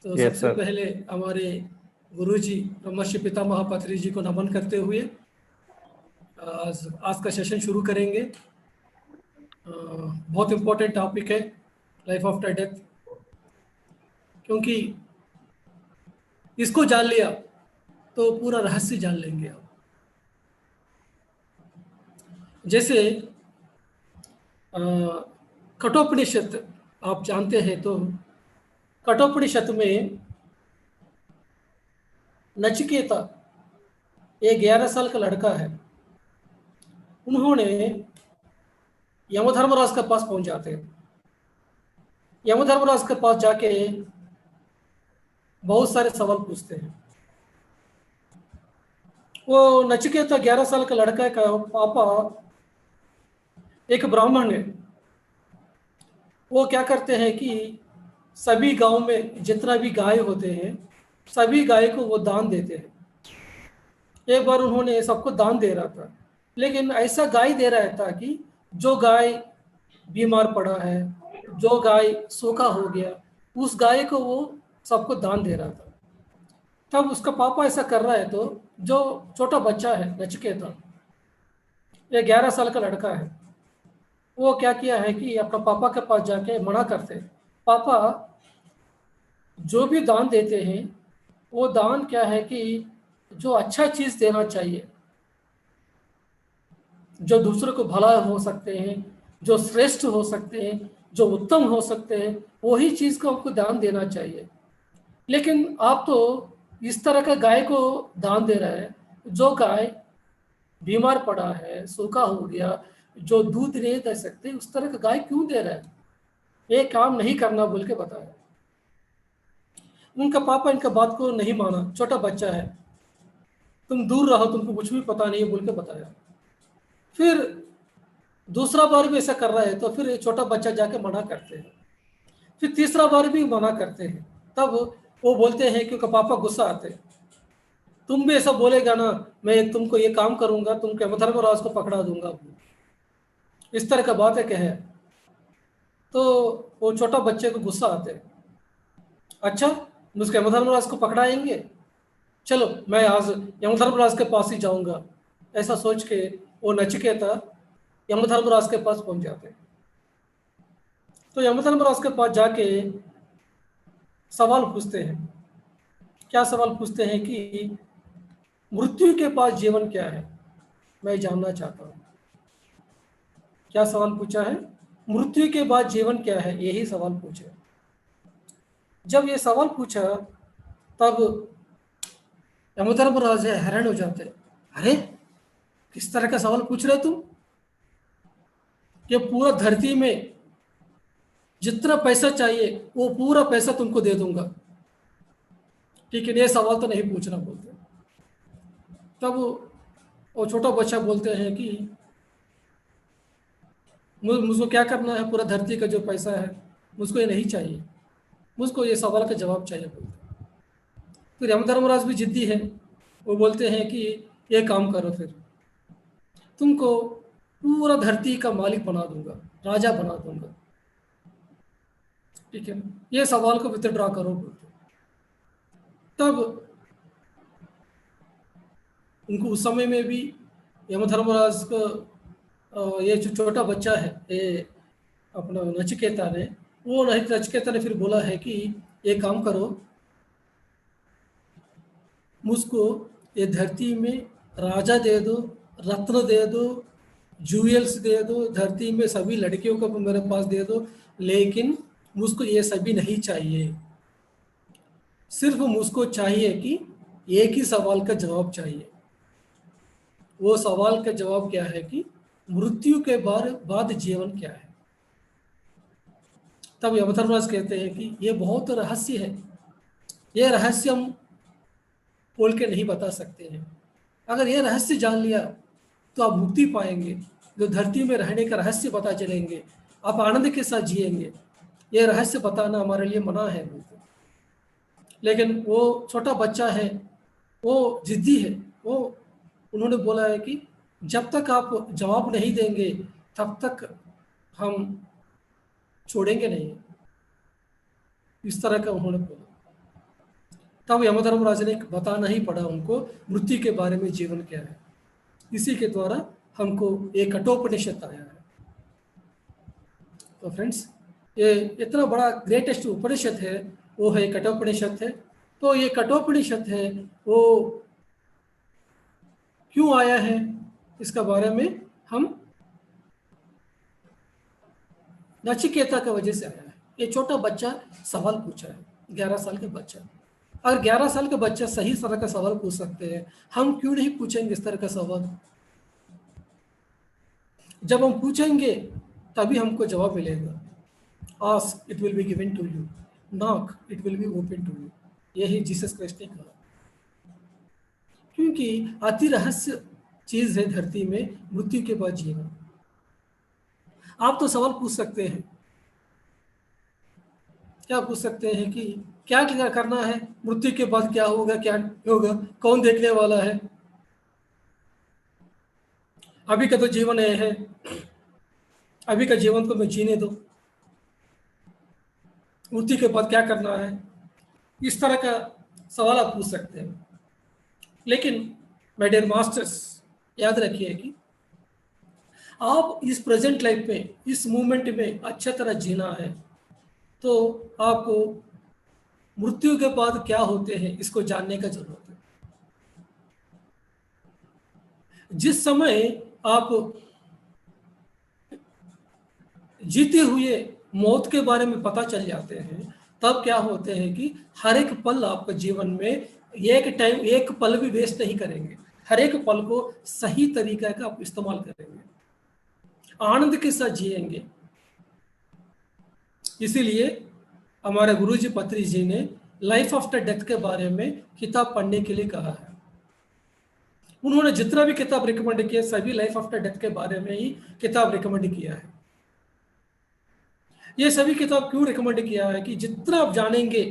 तो यस सबसे सर। पहले हमारे गुरुजी ब्रह्मर्षि पितामह पत्री जी को नमन करते हुए आज का सेशन शुरू करेंगे। बहुत इम्पोर्टेंट टॉपिक है लाइफ आफ्टर डेथ, क्योंकि इसको जान लिया तो पूरा रहस्य जान लेंगे आप। जैसे अ, कठोपनिषद आप जानते हैं, तो कठोपनिषद में नचिकेता एक 11 साल का लड़का है। उन्होंने यमधर्मराज के पास पहुंच जाते हैं। यमधर्मराज के पास जाके बहुत सारे सवाल पूछते हैं। वो नचिकेता 11 साल का लड़का का पापा एक ब्राह्मण है। वो क्या करते हैं कि सभी गांव में जितना भी गाय होते हैं, सभी गाय को वो दान देते हैं। एक बार उन्होंने सबको दान दे रहा था, लेकिन ऐसा गाय दे रहा था कि जो गाय बीमार पड़ा है, जो गाय सूखा हो गया, उस गाय को वो सबको दान दे रहा था। तब उसका पापा ऐसा कर रहा है, तो जो छोटा बच्चा है नचिकेता, ये 11 साल का लड़का है, वो क्या किया है कि अपना पापा के पास जाके मना करते, पापा जो भी दान देते हैं वो दान क्या है कि जो अच्छा चीज़ देना चाहिए, जो दूसरों को भला हो सकते हैं, जो श्रेष्ठ हो सकते हैं, जो उत्तम हो सकते हैं, वही चीज़ को आपको दान देना चाहिए। लेकिन आप तो इस तरह का गाय को दान दे रहे हैं, जो गाय बीमार पड़ा है, सूखा हो गया, जो दूध नहीं दे सकते, उस तरह का गाय क्यों दे रहा है? ये काम नहीं करना बोल के बताया। उनका पापा इनका बात को नहीं माना, छोटा बच्चा है, तुम दूर रहो, तुमको कुछ भी पता नहीं है बोल के बताया। फिर दूसरा बार भी ऐसा कर रहा है, तो फिर छोटा बच्चा जाके मना करते हैं। फिर तीसरा बार भी मना करते हैं। तब वो बोलते हैं, क्योंकि पापा गुस्सा आते हैं, तुम भी ऐसा बोलेगा ना, मैं तुमको ये काम करूंगा, तुम यमधर्मराज को पकड़ा दूंगा, इस तरह का बात है कहे। तो वो छोटा बच्चे को गुस्सा आते हैं, अच्छा मुझको यमधर्मराज को पकड़ाएंगे, चलो मैं आज यमधर्मराज के पास ही जाऊंगा। ऐसा सोच के वो नचिकेता यमधर्मराज के पास पहुंच जाते हैं। तो यमधर्मराज के पास जाके सवाल पूछते हैं। क्या सवाल पूछते हैं कि मृत्यु के पास जीवन क्या है, मैं जानना चाहता हूँ। क्या सवाल पूछा है? मृत्यु के बाद जीवन क्या है, यही सवाल पूछे। जब ये सवाल पूछा, तब यमधर्मराज हैरान हो जाते, अरे किस तरह का सवाल पूछ रहे तुम? ये पूरा धरती में जितना पैसा चाहिए वो पूरा पैसा तुमको दे दूंगा, ठीक है, ये सवाल तो नहीं पूछना बोलते। तब वो छोटा बच्चा बोलते हैं कि मुझको क्या करना है, पूरा धरती का जो पैसा है मुझको ये नहीं चाहिए, मुझको ये सवाल का जवाब चाहिए बोलते। फिर यमधर्मराज भी जिद्दी है, वो बोलते हैं कि ये काम करो, फिर तुमको पूरा धरती का मालिक बना दूंगा, राजा बना दूंगा, ठीक है, ये सवाल को विथड्रॉ करो बोलते। तब उनको उस समय में भी यमधर्मराज को ये जो छोटा बच्चा है, ये अपना नचिकेता ने, वो नचिकेता ने फिर बोला है कि ये काम करो, मुझको ये धरती में राजा दे दो, रत्न दे दो, ज्वेल्स दे दो, धरती में सभी लड़कियों को मेरे पास दे दो, लेकिन मुझको ये सभी नहीं चाहिए। सिर्फ मुझको चाहिए कि एक ही सवाल का जवाब चाहिए। वो सवाल का जवाब क्या है कि मृत्यु के बाद जीवन क्या है। तब यमधर्मराज कहते हैं कि ये बहुत रहस्य है, ये रहस्य हम बोल के नहीं बता सकते हैं। अगर ये रहस्य जान लिया तो आप मुक्ति पाएंगे, जो धरती में रहने का रहस्य पता चलेंगे, आप आनंद के साथ जिएंगे। ये रहस्य बताना हमारे लिए मना है बोलते। लेकिन वो छोटा बच्चा है, वो जिद्दी है, वो उन्होंने बोला है कि जब तक आप जवाब नहीं देंगे तब तक हम छोड़ेंगे नहीं, इस तरह का उन्होंने बोला। तब यमधर्मराज ने बताना ही पड़ा उनको मृत्यु के बारे में, जीवन क्या है। इसी के द्वारा हमको एक कठोपनिषद आया है। तो फ्रेंड्स, ये इतना बड़ा ग्रेटेस्ट उपनिषद है, वो है कठोपनिषद है। तो ये कठोपनिषद है वो क्यों आया है, इसका बारे में हम नचिकेता की वजह से आया है। ये छोटा बच्चा सवाल पूछा है, 11 साल के बच्चा। अगर 11 साल का बच्चा सही तरह का सवाल पूछ सकते हैं, हम क्यों नहीं पूछेंगे इस तरह का सवाल। जब हम पूछेंगे तभी हमको जवाब मिलेगा। Ask it will be given to you, knock it will be open to you, यही जीसस क्राइस्ट ने कहा। क्योंकि अति रहस्य चीज है धरती में मृत्यु के बाद जीवन। आप तो सवाल पूछ सकते हैं, क्या पूछ सकते हैं कि क्या क्या करना है, मृत्यु के बाद क्या होगा, क्या होगा, कौन देखने वाला है, अभी का तो जीवन है, अभी का जीवन को मैं जीने दो, मृत्यु के बाद क्या करना है। इस तरह का सवाल आप पूछ सकते हैं। लेकिन माय डियर मास्टर्स, याद रखिए कि आप इस प्रेजेंट लाइफ में, इस मोमेंट में अच्छा तरह जीना है, तो आपको मृत्यु के बाद क्या होते हैं इसको जानने का जरूरत है। जिस समय आप जीते हुए मौत के बारे में पता चल जाते हैं, तब क्या होते हैं कि हर एक पल आपके जीवन में एक पल भी वेस्ट नहीं करेंगे, हर एक पल को सही तरीका का आप इस्तेमाल करेंगे, आनंद के साथ जिएंगे। इसीलिए हमारे गुरुजी पत्री जी ने लाइफ आफ्टर डेथ के बारे में किताब पढ़ने के लिए कहा है। उन्होंने जितना भी किताब रिकमेंड किया, सभी लाइफ आफ्टर डेथ के बारे में ही किताब रिकमेंड किया है। ये सभी किताब क्यों रिकमेंड किया है कि जितना आप जानेंगे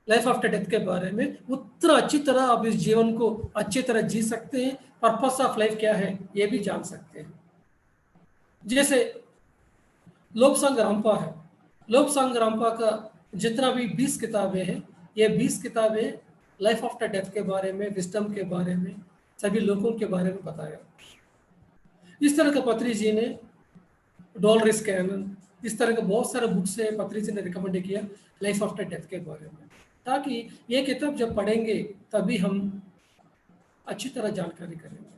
लाइफ आफ्टर डेथ के बारे में, उतना अच्छी तरह आप इस जीवन को अच्छी तरह जी सकते हैं, पर्पस ऑफ लाइफ क्या है ये भी जान सकते हैं। जैसे लोकसंग रामपा है, लोकसंग रामपा का जितना भी 20 किताबें हैं, ये 20 किताबें लाइफ आफ्टर डेथ के बारे में, विजडम के बारे में, सभी लोगों के बारे में बताया। इस तरह का पत्री जी ने डॉलरिस कैनन, इस तरह के बहुत सारे बुक्स है पत्री जी ने रिकमेंड किया लाइफ आफ्टर डेथ के बारे में, ताकि ये किताब जब पढ़ेंगे तभी हम अच्छी तरह जानकारी करेंगे।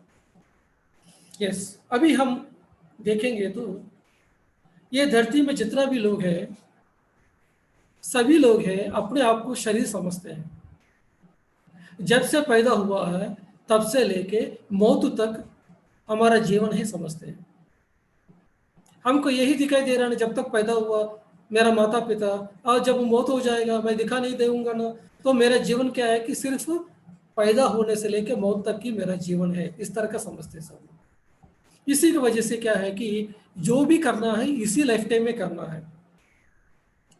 यस, अभी हम देखेंगे तो ये धरती में जितना भी लोग हैं, सभी लोग हैं अपने आप को शरीर समझते हैं। जब से पैदा हुआ है तब से लेके मौत तक हमारा जीवन ही समझते हैं। हमको यही दिखाई दे रहा है, जब तक पैदा हुआ मेरा माता पिता, और जब मौत हो जाएगा मैं दिखा नहीं दूंगा ना, तो मेरा जीवन क्या है कि सिर्फ पैदा होने से लेके मौत तक की मेरा जीवन है, इस तरह का समझते सब। इसी की वजह से क्या है कि जो भी करना है इसी लाइफ टाइम में करना है।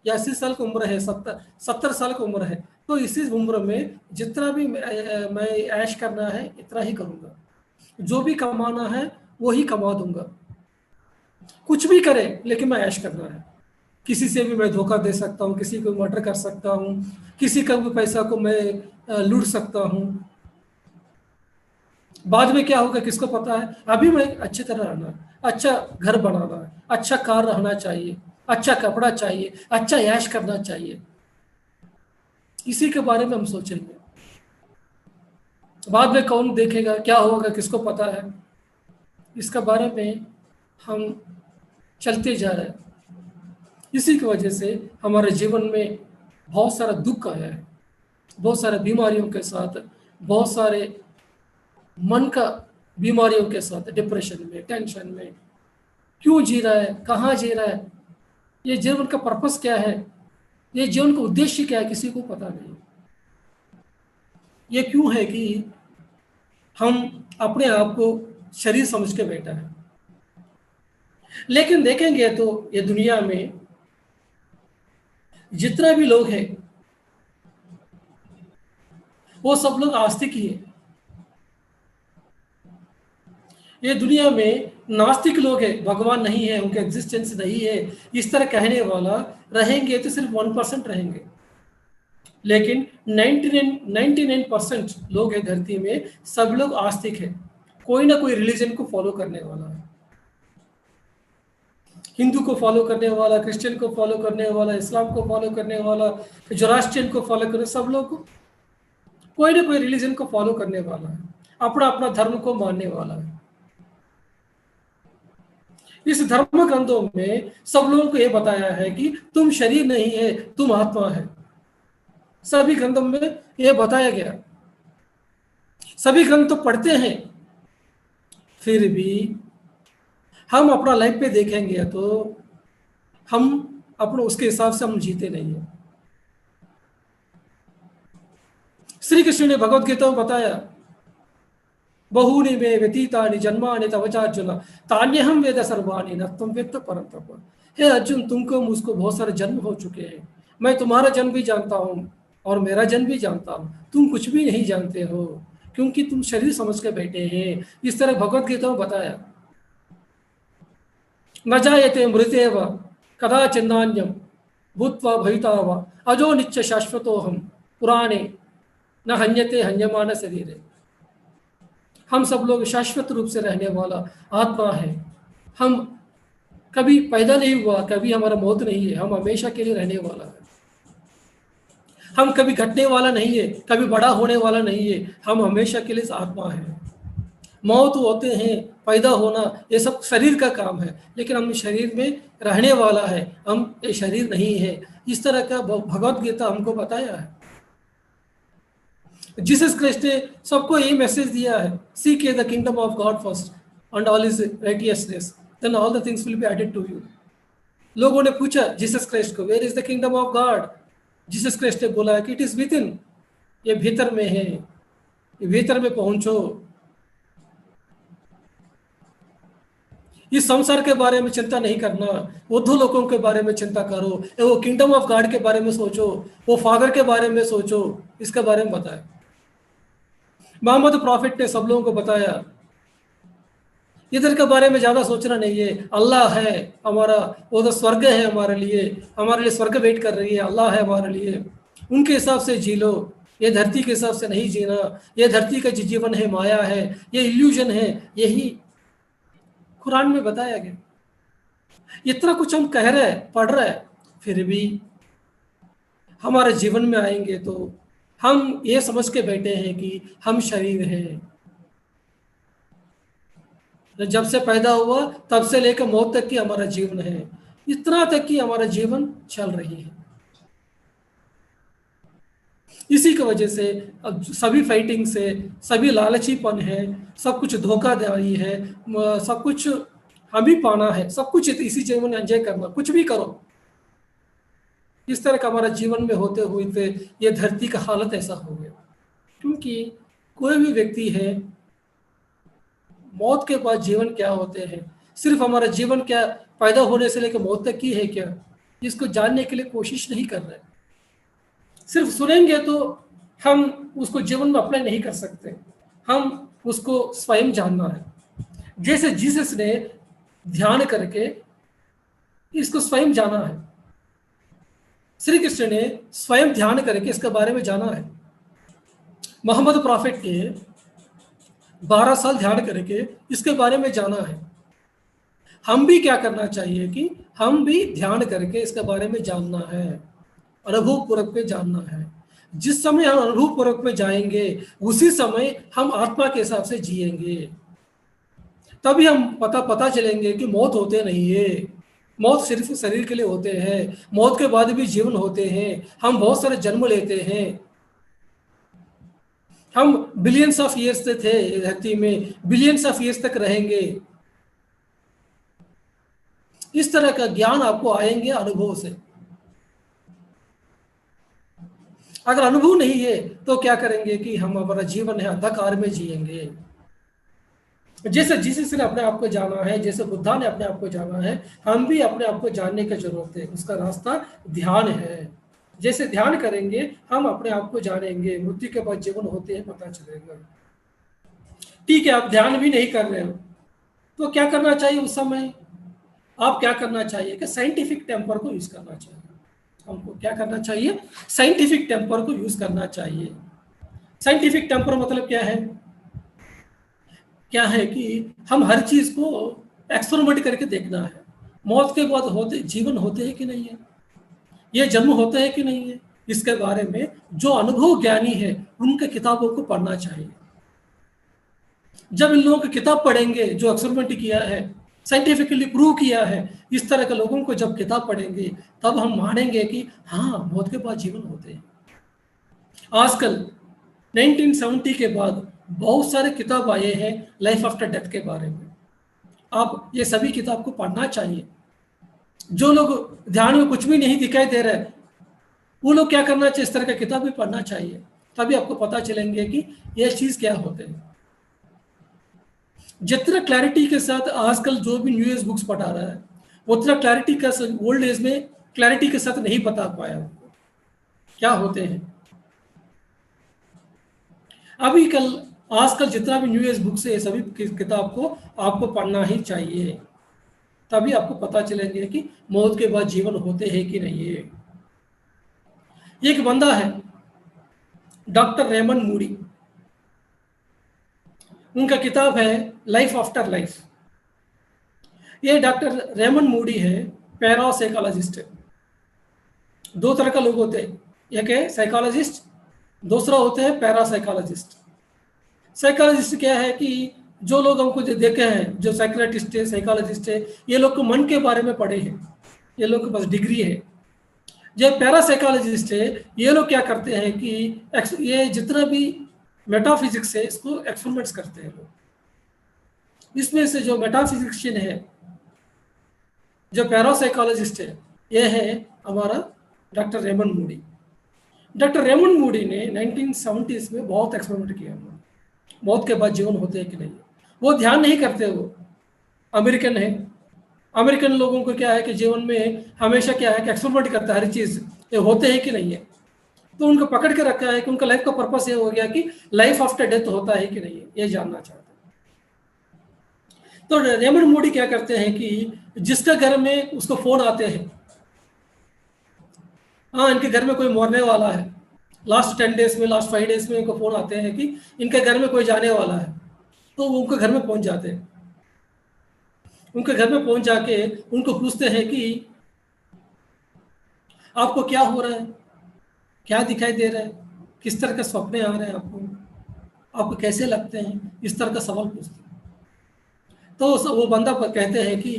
या 80 साल की उम्र है, 70 साल की उम्र है, तो इसी उम्र में जितना भी मैं ऐश करना है इतना ही करूँगा, जो भी कमाना है वही कमा दूंगा, कुछ भी करे लेकिन मैं ऐश करना है। किसी से भी मैं धोखा दे सकता हूँ, किसी को मर्डर कर सकता हूँ, किसी का भी पैसा को मैं लूट सकता हूँ। बाद में क्या होगा किसको पता है। अभी मैं अच्छी तरह रहना है, अच्छा घर बनाना है, अच्छा कार रहना चाहिए, अच्छा कपड़ा चाहिए, अच्छा ऐश करना चाहिए, इसी के बारे में हम सोचेंगे। बाद में कौन देखेगा, क्या होगा किसको पता है, इसके बारे में हम चलते जा रहे हैं। इसी की वजह से हमारे जीवन में बहुत सारा दुख आया है, बहुत सारे बीमारियों के साथ, बहुत सारे मन का बीमारियों के साथ, डिप्रेशन में, टेंशन में। क्यों जी रहा है, कहाँ जी रहा है, ये जीवन का पर्पस क्या है, ये जीवन का उद्देश्य क्या है, किसी को पता नहीं। ये क्यों है कि हम अपने आप को शरीर समझ के बैठा है। लेकिन देखेंगे तो ये दुनिया में जितना भी लोग हैं वो सब लोग आस्तिक ही है। ये दुनिया में नास्तिक लोग हैं, भगवान नहीं है, उनके एग्जिस्टेंस नहीं है, इस तरह कहने वाला रहेंगे तो सिर्फ 1% रहेंगे। लेकिन 99% लोग हैं धरती में, सब लोग आस्तिक हैं, कोई ना कोई रिलीजन को फॉलो करने वाला है। हिंदू को फॉलो करने वाला, क्रिश्चियन को फॉलो करने वाला, इस्लाम को फॉलो करने वाला, जोरास्ट्रियन को फॉलो करने, सब लोग कोई ना कोई रिलीजन को फॉलो करने वाला है, अपना अपना धर्म को मानने वाला है। इस धर्म ग्रंथों में सब लोगों को यह बताया है कि तुम शरीर नहीं है, तुम आत्मा है। सभी ग्रंथों में यह बताया गया। सभी ग्रंथ तो पढ़ते हैं, फिर भी हम अपना लाइफ पे देखेंगे तो हम अपने उसके हिसाब से हम जीते नहीं है। श्री कृष्ण ने भगवत गीता में बताया, बहुनि मे व्यतीतानि जन्मानि तव चार्जुन तान्यहम वेद सर्वाणि न त्वं वेत्त परं तप। हे अर्जुन, तुमको मुझको बहुत सारे जन्म हो चुके हैं, मैं तुम्हारा जन्म भी जानता हूँ और मेरा जन्म भी जानता हूँ, तुम कुछ भी नहीं जानते हो क्योंकि तुम शरीर समझ के बैठे हैं। इस तरह भगवत गीता में बताया, न जायते मृतेव कदाचिन्नान्यं भूत्वा भविता वा अजो नित्य शाश्वतोहम पुराणे न हन्यते हन्यमान शरीरे। हम सब लोग शाश्वत रूप से रहने वाला आत्मा है। हम कभी पैदा नहीं हुआ, कभी हमारा मौत नहीं है, हम हमेशा के लिए रहने वाला है। हम कभी घटने वाला नहीं है, कभी बड़ा होने वाला नहीं है, हम हमेशा के लिए आत्मा है। मौत होते हैं, पैदा होना, ये सब शरीर का काम है, लेकिन हम शरीर में रहने वाला है, हम ये शरीर नहीं है। इस तरह का भगवत गीता हमको बताया है। जीसस क्राइस्ट ने सबको यही मैसेज दिया है, seek the kingdom of God first and all is righteousness, then all the things will be added to you. लोगों ने पूछा जीसस क्राइस्ट को, where is the kingdom of God? Jesus Christ ने बोला कि इट इज विद इन, ये भीतर में है, ये भीतर में पहुंचो। इस संसार के बारे में चिंता नहीं करना, उद्धव लोगों के बारे में चिंता करो, वो किंगडम ऑफ गॉड के बारे में सोचो, वो फादर के बारे में सोचो, इसके बारे में बताया। मोहम्मद प्रॉफिट ने सब लोगों को बताया, इधर के बारे में ज़्यादा सोचना नहीं है, अल्लाह है हमारा, वो तो स्वर्ग है हमारे लिए स्वर्ग वेट कर रही है, अल्लाह है हमारे लिए, उनके हिसाब से जी लो, ये धरती के हिसाब से नहीं जीना, ये धरती का जीवन है, माया है, ये इल्यूजन है, यही कुरान में बताया गया। इतना कुछ हम कह रहे हैं, पढ़ रहे हैं, फिर भी हमारे जीवन में आएंगे तो हम ये समझ के बैठे हैं कि हम शरीर हैं। जब से पैदा हुआ तब से लेकर मौत तक की हमारा जीवन है, इतना तक कि हमारा जीवन चल रही है। इसी की वजह से अब सभी फाइटिंग से, सभी लालचीपन है, सब कुछ धोखाधड़ी है, सब कुछ हम ही पाना है, सब कुछ इसी जीवन में एंजॉय करना, कुछ भी करो, इस तरह का हमारा जीवन में होते हुए थे ये धरती का हालत ऐसा हो गया। क्योंकि कोई भी व्यक्ति है, मौत के बाद जीवन क्या होते हैं, सिर्फ हमारा जीवन क्या पैदा होने से लेकर मौत तक की है क्या, इसको जानने के लिए कोशिश नहीं कर रहे। सिर्फ सुनेंगे तो हम उसको जीवन में अप्लाई नहीं कर सकते, हम उसको स्वयं जानना है। जैसे जीसस ने ध्यान करके इसको स्वयं जाना है, श्री कृष्ण ने स्वयं ध्यान करके इसके बारे में जाना है। मोहम्मद प्रॉफिट के 12 साल ध्यान करके इसके बारे में जाना है। हम भी क्या करना चाहिए कि हम भी ध्यान करके इसके बारे में जानना है, अनुभव पूर्वक में जानना है। जिस समय हम अनुभव पूर्वक में जाएंगे उसी समय हम आत्मा के हिसाब से जिएंगे, तभी हम पता चलेंगे कि मौत होते नहीं है, मौत सिर्फ शरीर के लिए होते हैं, मौत के बाद भी जीवन होते हैं, हम बहुत सारे जन्म लेते हैं, हम बिलियंस ऑफ ईयर्स से थे धरती में, बिलियंस ऑफ ईयर्स तक रहेंगे। इस तरह का ज्ञान आपको आएंगे अनुभव से। अगर अनुभव नहीं है तो क्या करेंगे कि हम हमारा जीवन है अंधकार में जिएंगे। जैसे जीसस ने अपने आप को जाना है, जैसे बुद्धा ने अपने आप को जाना है, हम भी अपने आप को जानने की जरूरत है। उसका रास्ता ध्यान है। जैसे ध्यान करेंगे हम अपने आप को जानेंगे, मृत्यु के बाद जीवन होते हैं पता चलेगा। ठीक है, आप ध्यान भी नहीं कर रहे हो तो क्या करना चाहिए उस समय? आप क्या करना चाहिए कि साइंटिफिक टेम्पर को यूज करना चाहिए। हमको क्या करना चाहिए, साइंटिफिक टेम्पर को यूज करना चाहिए। साइंटिफिक टेम्पर मतलब क्या है, क्या है कि हम हर चीज को एक्सपेरिमेंट करके देखना है। मौत के बाद होते जीवन होते हैं कि नहीं है, ये जन्म होते हैं कि नहीं है, इसके बारे में जो अनुभव ज्ञानी है उनके किताबों को पढ़ना चाहिए। जब इन लोगों की किताब पढ़ेंगे जो एक्सपेरिमेंट किया है, साइंटिफिकली प्रूव किया है, इस तरह के लोगों को जब किताब पढ़ेंगे तब हम मानेंगे कि हाँ मौत के बाद जीवन होते हैं। आजकल 1970 के बाद बहुत सारे किताब आए हैं लाइफ आफ्टर डेथ के बारे में। आप ये सभी किताब को पढ़ना चाहिए। जो लोग ध्यान में कुछ भी नहीं दिखाई दे रहे वो लोग क्या करना चाहिए, इस तरह का किताब भी पढ़ना चाहिए, तभी आपको पता चलेंगे कि ये चीज़ क्या होते हैं। जितना क्लैरिटी के साथ आजकल जो भी न्यू एज बुक्स पढ़ा रहा है उतना क्लैरिटी का ओल्ड एज में क्लैरिटी के साथ नहीं बता पाया क्या होते हैं। अभी कल आजकल जितना भी न्यू एज बुक्स है सभी किताब को आपको पढ़ना ही चाहिए, तभी आपको पता चलेंगे कि मौत के बाद जीवन होते हैं कि नहीं है। एक बंदा है डॉक्टर रेमंड मूडी, उनका किताब है लाइफ आफ्टर लाइफ। ये डॉक्टर रेमंड मूडी है पैरासाइकोलॉजिस्ट है। दो तरह का लोग होते हैं, एक है साइकोलॉजिस्ट, दूसरा होते हैं पैरासाइकोलॉजिस्ट। साइकोलॉजिस्ट क्या है कि जो लोग हमको जो देखे हैं, जो साइकोलॉजिस्ट है साइकोलॉजिस्ट है, ये लोग को मन के बारे में पढ़े हैं, ये लोग के पास डिग्री है। जो पैरासाइकोलॉजिस्ट है ये लोग क्या करते हैं कि ये जितना भी मेटाफिजिक्स है इसको एक्सपेरिमेंट्स करते हैं लोग। इसमें से जो मेटाफिजिशियन है, जो पैरासाइकोलॉजिस्ट है, ये है हमारा doctor Raymond Moody. Doctor Raymond Moody ने 1970s में बहुत एक्सपेरिमेंट किया मौत के बाद जीवन होते हैं कि नहीं। वो ध्यान नहीं करते, वो अमेरिकन है। अमेरिकन लोगों को क्या है कि जीवन में हमेशा क्या है कि एक्सपेरिमेंट करता है हर चीज़, ये होते हैं कि नहीं है। तो उनको पकड़ के रखा है कि उनका लाइफ का पर्पस ये हो गया कि लाइफ आफ्टर डेथ होता है कि नहीं है, ये जानना चाहते हैं। तो रेमंड मूडी क्या करते हैं कि जिसका घर में उसको फोन आते हैं, हाँ इनके घर में कोई मरने वाला है, लास्ट 10 डेज में लास्ट 5 डेज में इनको फोन आते हैं कि इनके घर में कोई जाने वाला है, तो वो उनके घर में पहुंच जाते हैं। उनके घर में पहुंच जाके उनको पूछते हैं कि आपको क्या हो रहा है, क्या दिखाई दे रहा है, किस तरह के सपने आ रहे हैं आपको कैसे लगते हैं, इस तरह का सवाल पूछते हैं। तो वो बंदा कहते हैं कि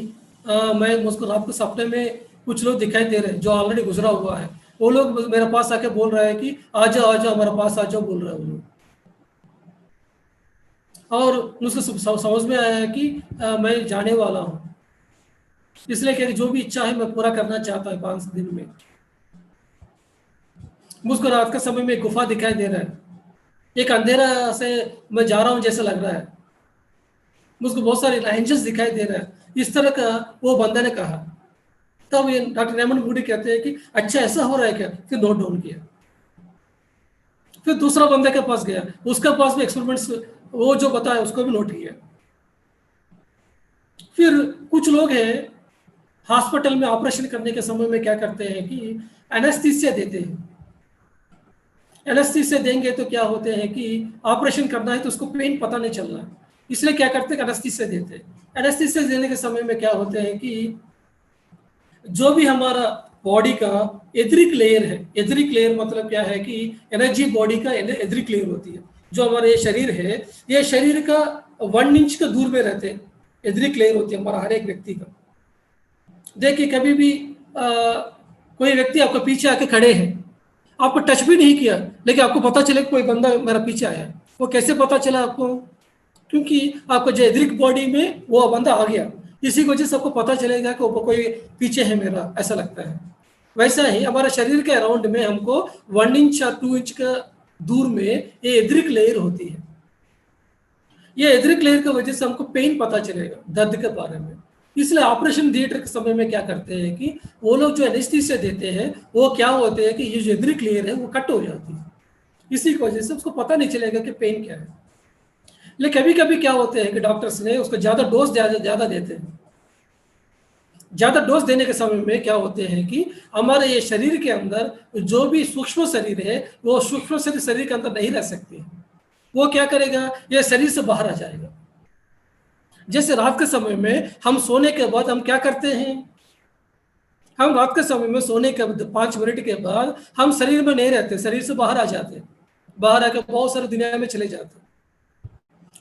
मैं मुझको रात को सपने में कुछ लोग दिखाई दे रहे हैं जो ऑलरेडी गुजरा हुआ है, वो लोग मेरे पास आके बोल रहे हैं कि आ जाओ हमारे पास आ जाओ, बोल रहे हैं वो लोग। और मुझको समझ में आया है कि मैं जाने वाला हूँ, इसलिए कि जो भी इच्छा है मैं पूरा करना चाहता हूँ 5 दिन में। मुझको रात का समय में गुफा दिखाई दे रहा है, एक अंधेरा से मैं जा रहा हूँ जैसा लग रहा है, मुझको बहुत सारे एंजल्स दिखाई दे रहा है, इस तरह का वो बंदा ने कहा। तब ये डॉक्टर रेमंड मूडी कहते हैं कि अच्छा ऐसा हो रहा है क्या, फिर नोट डाउन किया। फिर दूसरा बंदे के पास गया, उसके पास भी एक्सपेरिमेंट्स वो जो बताया उसको भी नोट किया। फिर कुछ लोग हैं हॉस्पिटल में ऑपरेशन करने के समय में क्या करते हैं कि एनेस्थीसिया देते हैं। एनेस्थीसिया देंगे तो क्या होते हैं कि ऑपरेशन करना है तो उसको पेन पता नहीं चल रहा, इसलिए क्या करते हैं एनेस्थीसिया देते हैं। एनेस्थीसिया देने के समय में क्या होते हैं कि जो भी हमारा बॉडी का एथरिक लेयर है, एथरिक लेयर मतलब क्या है कि एनर्जी बॉडी का एथरिक लेयर होती है। जो हमारा ये शरीर है, ये शरीर का 1 इंच का दूर में रहते हैं, एथरिक लेयर होती है हमारा हर एक व्यक्ति का। देखिए कभी भी कोई व्यक्ति आपको पीछे आके खड़े हैं, आपको टच भी नहीं किया, लेकिन आपको पता चले कोई बंदा मेरा पीछे आया, वो कैसे पता चला आपको, क्योंकि आपको जो एथरिक बॉडी में वो बंदा आ गया, इसी की वजह से आपको पता चलेगा कि कोई पीछे है मेरा, ऐसा लगता है। वैसा ही हमारा शरीर के अराउंड में हमको 1 इंच या 2 इंच का दूर में ये एथरिक लेयर होती है। ये एथरिक लेयर की वजह से हमको पेन पता चलेगा, दर्द के बारे में। इसलिए ऑपरेशन थिएटर के समय में क्या करते हैं कि वो लोग जो एनेस्थीसिया देते हैं वो क्या होते हैं कि ये जो एथरिक लेयर है वो कट हो जाती है, इसी की वजह से उसको पता नहीं चलेगा कि पेन क्या है। लेकिन कभी कभी क्या होते हैं कि डॉक्टर्स ने उसको ज़्यादा डोज ज़्यादा देते हैं, ज़्यादा डोज देने के समय में क्या होते हैं कि हमारे ये शरीर के अंदर जो भी सूक्ष्म शरीर है वो सूक्ष्म शरीर शरीर के अंदर नहीं रह सकते, वो क्या करेगा, ये शरीर से बाहर आ जाएगा। जैसे रात के समय में हम सोने के बाद हम क्या करते हैं, हम रात के समय में सोने के 5 मिनट के बाद हम शरीर में नहीं रहते, शरीर से बाहर आ जाते, बाहर आकर बहुत सारी दुनिया में चले जाते।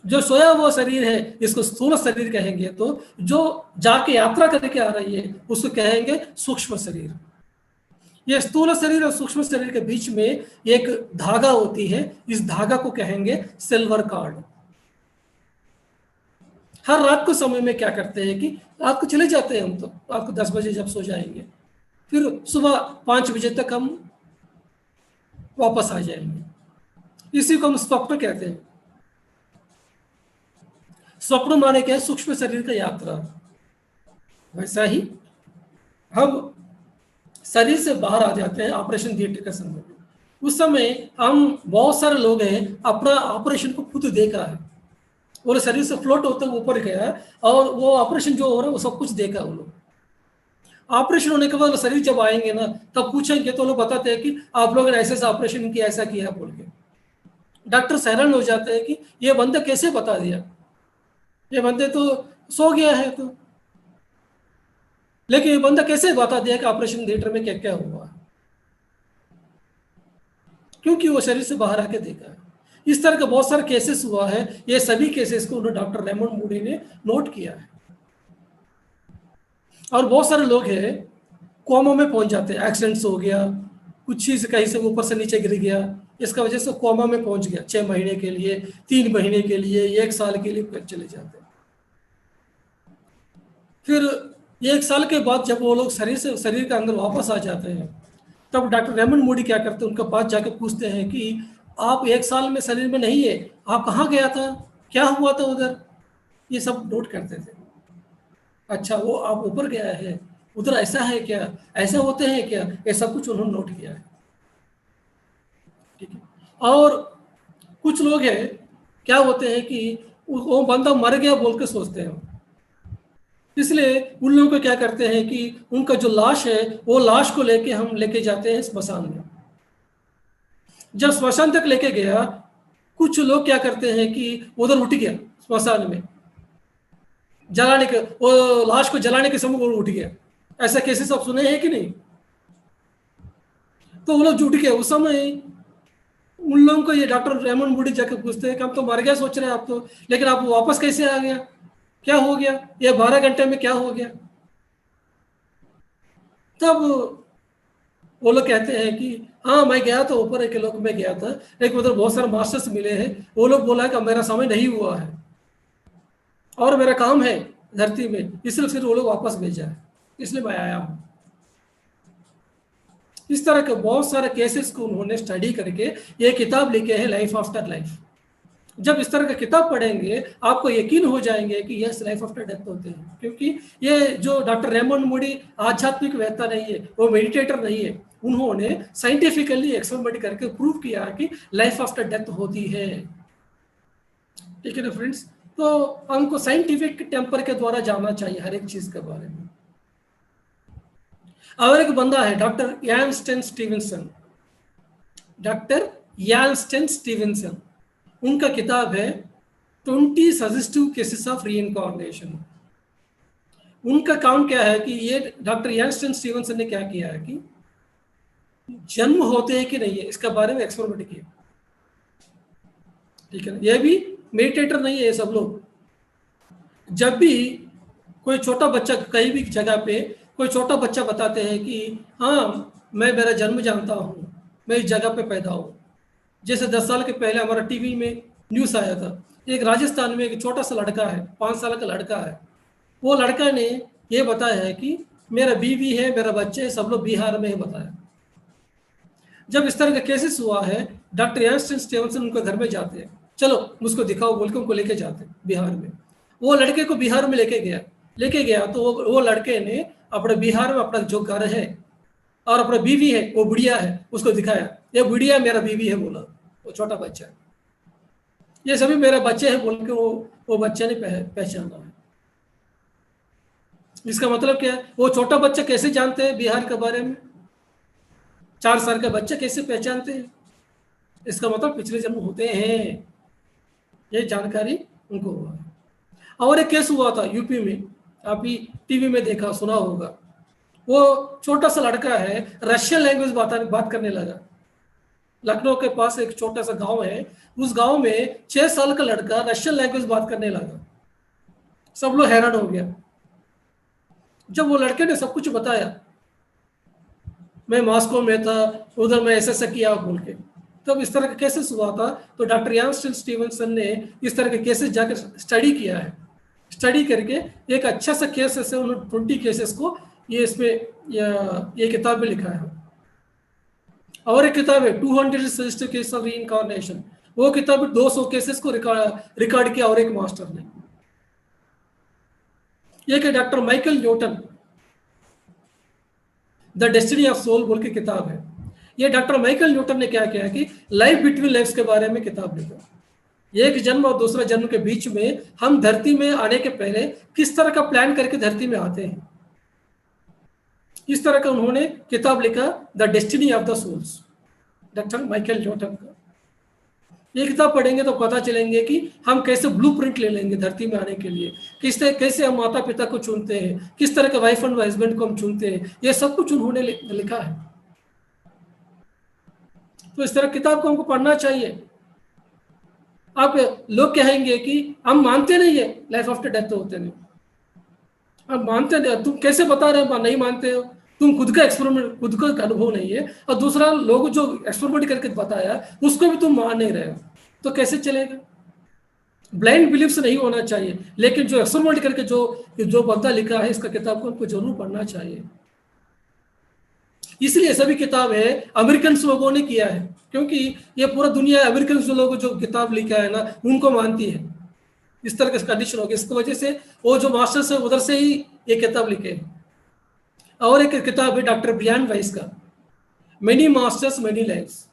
जो सोया हुआ शरीर है इसको स्थूल शरीर कहेंगे, तो जो जाके यात्रा करके आ रही है उसको कहेंगे सूक्ष्म शरीर। ये स्थूल शरीर और सूक्ष्म शरीर के बीच में एक धागा होती है, इस धागा को कहेंगे सिल्वर कार्ड। हर रात को समय में क्या करते हैं कि रात को चले जाते हैं हम, तो रात को 10 बजे जब सो जाएंगे, फिर सुबह 5 बजे तक हम वापस आ जाएंगे। इसी को हम स्वप्न कहते हैं। स्वप्न माने क्या है, सूक्ष्म शरीर का यात्रा। वैसा ही हम शरीर से बाहर आ जाते हैं ऑपरेशन थिएटर के समय में। उस समय हम बहुत सारे लोग हैं अपना ऑपरेशन को खुद देखा है, वो शरीर से फ्लोट होते हुए ऊपर गया और वो ऑपरेशन जो हो रहा है वो सब कुछ देखा वो लोग। ऑपरेशन होने के बाद शरीर जब आएंगे ना तब पूछेंगे तो लोग बताते हैं कि आप लोगों ने ऐसे ऐसा ऑपरेशन किया, ऐसा किया बोल के। डॉक्टर हैरान हो जाते हैं कि ये बंदा कैसे बता दिया, ये बंदे तो सो गया है, तो लेकिन ये बंदा कैसे बता दिया कि ऑपरेशन थिएटर में क्या क्या हुआ, क्योंकि वो शरीर से बाहर आके देखा है। इस तरह का बहुत सारे केसेस हुआ है, ये सभी केसेस को डॉक्टर रेमंड मूडी ने नोट किया है। और बहुत सारे लोग हैं कोमा में पहुंच जाते हैं, एक्सीडेंट्स हो गया, कुछ चीज कहीं से ऊपर से नीचे गिर गया, इसका वजह से कोमा में पहुंच गया, 6 महीने के लिए, 3 महीने के लिए, 1 साल के लिए चले जाते हैं। फिर 1 साल के बाद जब वो लोग शरीर के अंदर वापस आ जाते हैं तब डॉक्टर रेमंड मूडी क्या करते हैं, उनके पास जाके पूछते हैं कि आप 1 साल में शरीर में नहीं है, आप कहाँ गया था, क्या हुआ था उधर, ये सब नोट करते थे। अच्छा, वो आप ऊपर गया है, उधर ऐसा है क्या, ऐसा होते हैं क्या, ये सब कुछ उन्होंने नोट किया है। ठीक है। और कुछ लोग हैं क्या होते हैं कि वो बंदा मर गया बोल के सोचते हैं, इसलिए उन लोगों को क्या करते हैं कि उनका जो लाश है वो लाश को लेके हम लेके जाते हैं स्मशान में। जब स्मशान तक लेके गया, कुछ लोग क्या करते हैं कि उधर उठ गया स्मशान में, जलाने के, वो लाश को जलाने के समय वो उठ गया। ऐसा केसेस आप सुने हैं कि नहीं? तो वो लोग जुट गए उस समय। उन लोगों को ये डॉक्टर रेमंड मूडी जाकर पूछते हैं कि हम तो मर गया सोच रहे हैं आप तो, लेकिन आप वापस कैसे आ गया, क्या हो गया, ये 12 घंटे में क्या हो गया? तब वो लोग कहते हैं कि हाँ मैं गया था ऊपर एक लोग में गया था, लेकिन उधर बहुत सारे मास्टर्स मिले हैं, वो लोग बोला कि मेरा समय नहीं हुआ है और मेरा काम है धरती में, इसलिए फिर वो लोग वापस भेजा है, इसलिए मैं आया हूँ। इस तरह के बहुत सारे केसेस को उन्होंने स्टडी करके ये किताब लिखे हैं, लाइफ आफ्टर लाइफ। जब इस तरह का किताब पढ़ेंगे आपको यकीन हो जाएंगे कि यस, लाइफ आफ्टर डेथ होते हैं, क्योंकि ये जो डॉक्टर रेमंड मूडी आध्यात्मिक वेत्ता नहीं है, वो मेडिटेटर नहीं है, उन्होंने साइंटिफिकली एक्सपेरिमेंट करके प्रूव किया कि लाइफ आफ्टर डेथ होती है। ठीक है ना फ्रेंड्स? तो हमको साइंटिफिक टेम्पर के द्वारा जानना चाहिए हर एक चीज के बारे में। और एक बंदा है डॉक्टर यान स्टेन स्टीवेंसन, डॉक्टर यान स्टेन स्टीवेंसन, उनका किताब है 20 सजेस्टिव केसेस ऑफ रीइंकार्नेशन। उनका काम क्या है कि ये डॉक्टर यान स्टेन स्टीवेंसन ने क्या किया है कि जन्म होते हैं कि नहीं है इसका बारे में एक्सपेरिमेंट किया। ठीक है, ये भी मेडिटेटर नहीं है ये सब लोग। जब भी कोई छोटा बच्चा कहीं भी जगह पे कोई छोटा बच्चा बताते हैं कि हाँ मैं मेरा जन्म जानता हूँ, मैं इस जगह पे पैदा हूँ। जैसे 10 साल के पहले हमारा टीवी में न्यूज़ आया था, एक राजस्थान में एक छोटा सा लड़का है, 5 साल का लड़का है, वो लड़का ने ये बताया है कि मेरा बीवी है, मेरा बच्चे है, सब लोग बिहार में है बताया। जब इस तरह का केसेस हुआ है, डॉक्टर यान स्टीवेंसन उनके घर में जाते हैं, चलो मुझको दिखाओ बोल के उनको लेके जाते हैं बिहार में। वो लड़के को बिहार में लेके गया तो वो लड़के ने अपने बिहार में अपना जो घर है और अपना बीवी है, वो बुढ़िया है, उसको दिखाया, ये बुढ़िया मेरा बीवी है बोला, वो छोटा बच्चा, ये सभी मेरे बच्चे हैं बोल के वो बच्चे ने पहचाना है। इसका मतलब क्या है? वो छोटा बच्चा कैसे जानते हैं बिहार के बारे में? 4 साल का बच्चा कैसे पहचानते हैं? इसका मतलब पिछले जन्म होते हैं, ये जानकारी उनको हुआ है। और एक केस हुआ था यूपी में, आप ही टीवी में देखा सुना होगा। वो छोटा सा लड़का है, रशियन लैंग्वेज बात करने लगा। लखनऊ के पास एक छोटा सा गांव है, उस गांव में 6 साल का लड़का रशियन लैंग्वेज बात करने लगा। सब लोग हैरान हो गया। जब वो लड़के ने सब कुछ बताया, मैं मॉस्को में था, उधर मैं ऐसा ऐसा किया बोल के, तब इस तरह का केसेस हुआ था। तो डॉक्टर यान स्टीवनसन ने इस तरह के केसेस जाकर स्टडी किया है। स्टडी करके एक अच्छा सा केस है, उन्होंने 20 केसेस को ये इसमें ये किताब में लिखा है। और एक किताब है 200 सजेस्टिव केस ऑफ रीइंकार्नेशन, वो किताब 200 केसेस को रिकॉर्ड किया और एक मास्टर ने। एक है doctor Michael Newton, the destiny of soul बोल की किताब है। ये डॉक्टर माइकल न्यूटन ने क्या किया कि लाइफ बिटवीन लाइफ्स के बारे में किताब लिखा। एक जन्म और दूसरा जन्म के बीच में हम धरती में आने के पहले किस तरह का प्लान करके धरती में आते हैं, इस तरह का उन्होंने किताब लिखा, the destiny of the souls, doctor Michael Newton का। ये किताब पढ़ेंगे तो पता चलेंगे कि हम कैसे ब्लूप्रिंट ले लेंगे धरती में आने के लिए, कैसे हम माता पिता को चुनते हैं, किस तरह का वाइफ एंड हस्बैंड को हम चुनते हैं, ये सब कुछ उन्होंने लिखा है। तो इस तरह किताब को हमको पढ़ना चाहिए। आप लोग कहेंगे कि हम मानते नहीं है लाइफ आफ्टर डेथ होते नहीं, अब मानते नहीं, तुम कैसे बता रहे हो नहीं मानते हो? तुम खुद का एक्सपेरिमेंट, खुद का अनुभव नहीं है, और दूसरा लोग जो एक्सपेरिमेंट करके बताया उसको भी तुम मान नहीं रहे हो, तो कैसे चलेगा? ब्लाइंड बिलीफ से नहीं होना चाहिए, लेकिन जो एक्सपेरिमेंट करके जो बंदा लिखा है इसका किताब को हमको जरूर पढ़ना चाहिए। इसलिए सभी किताब है अमेरिकन लोगों ने किया है, क्योंकि ये पूरा दुनिया अमेरिकन लोग जो किताब लिखा है ना उनको मानती है। इस तरह का कंडीशन हो गया, इसकी वजह से वो जो मास्टर्स है उधर से ही ये किताब लिखे हैं। और एक किताब है डॉक्टर ब्रियान वाइस का, मेनी मास्टर्स मेनी लाइव्स।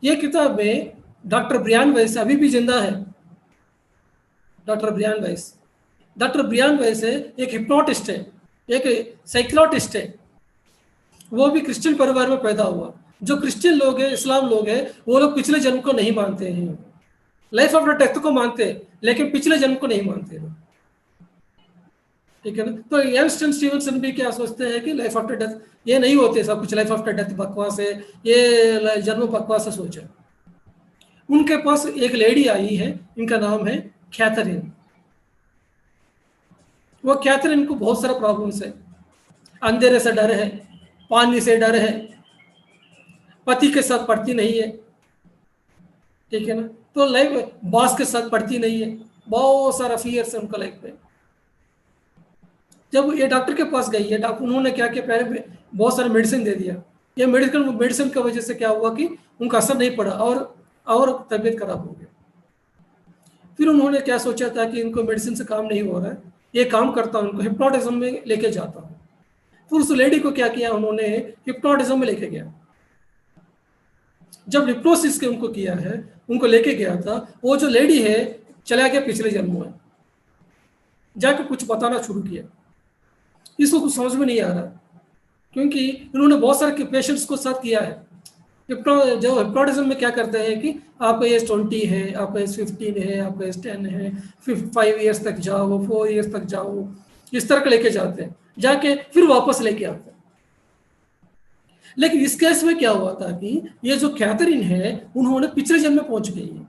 ये किताब में डॉक्टर ब्रियान वाइस अभी भी जिंदा है। डॉक्टर ब्रियान वाइस है, एक हिप्नोटिस्ट है, एक साइकोलॉजिस्ट है। वो भी क्रिश्चियन परिवार में पैदा हुआ। जो क्रिश्चियन लोग हैं, इस्लाम लोग हैं, वो लोग पिछले जन्म को नहीं मानते हैं, लाइफ आफ्टर डेथ को मानते हैं, लेकिन पिछले जन्म को नहीं मानते हैं। ठीक है ना? तो यान स्टीवनसन भी क्या सोचते हैं कि लाइफ आफ्टर डेथ ये नहीं होते, सब कुछ लाइफ आफ्टर डेथ बकवास है, ये जन्म बकवास है सोचा। उनके पास एक लेडी आई है, इनका नाम है कैथरीन। वो कैथरीन को बहुत सारा प्रॉब्लम्स है, अंधेरे से डर है, पानी से डर है, पति के साथ पढ़ती नहीं है, ठीक है ना, तो लाइफ बॉस के साथ पढ़ती नहीं है, बहुत सारा फियर्स है उनका लाइफ में। जब ये डॉक्टर के पास गई है, डॉक्टर उन्होंने क्या किया, पहले बहुत सारे मेडिसिन दे दिया। ये मेडिसिन की वजह से क्या हुआ कि उनका असर नहीं पड़ा और तबीयत खराब हो गई। फिर उन्होंने क्या सोचा था कि इनको मेडिसिन से काम नहीं हो रहा है, ये काम करता हूँ, उनको हिप्नोटिज्म में लेके जाता हूँ। फिर उस लेडी को क्या किया, उन्होंने हिप्नोटिज्म में लेके गया। जब हिप्नोसिस के उनको किया है, उनको लेके गया था, वो जो लेडी है चला गया पिछले जन्म में, जाकर कुछ बताना शुरू किया। इसको कुछ समझ में नहीं आ रहा, क्योंकि इन्होंने बहुत सारे पेशेंट्स को साथ किया है। जो हिप्नोटिज्म में क्या करते हैं कि आपका एज 20 है, आपका एज 15 है, आपका एज 10 है, 5 ईयर्स तक जाओ, 4 ईयर्स तक जाओ, इस तरह का लेके जाते हैं, जाके फिर वापस लेके आते हैं। लेकिन इस केस में क्या हुआ था कि ये जो कैथरीन है उन्होंने पिछले जन्म में पहुंच गई है।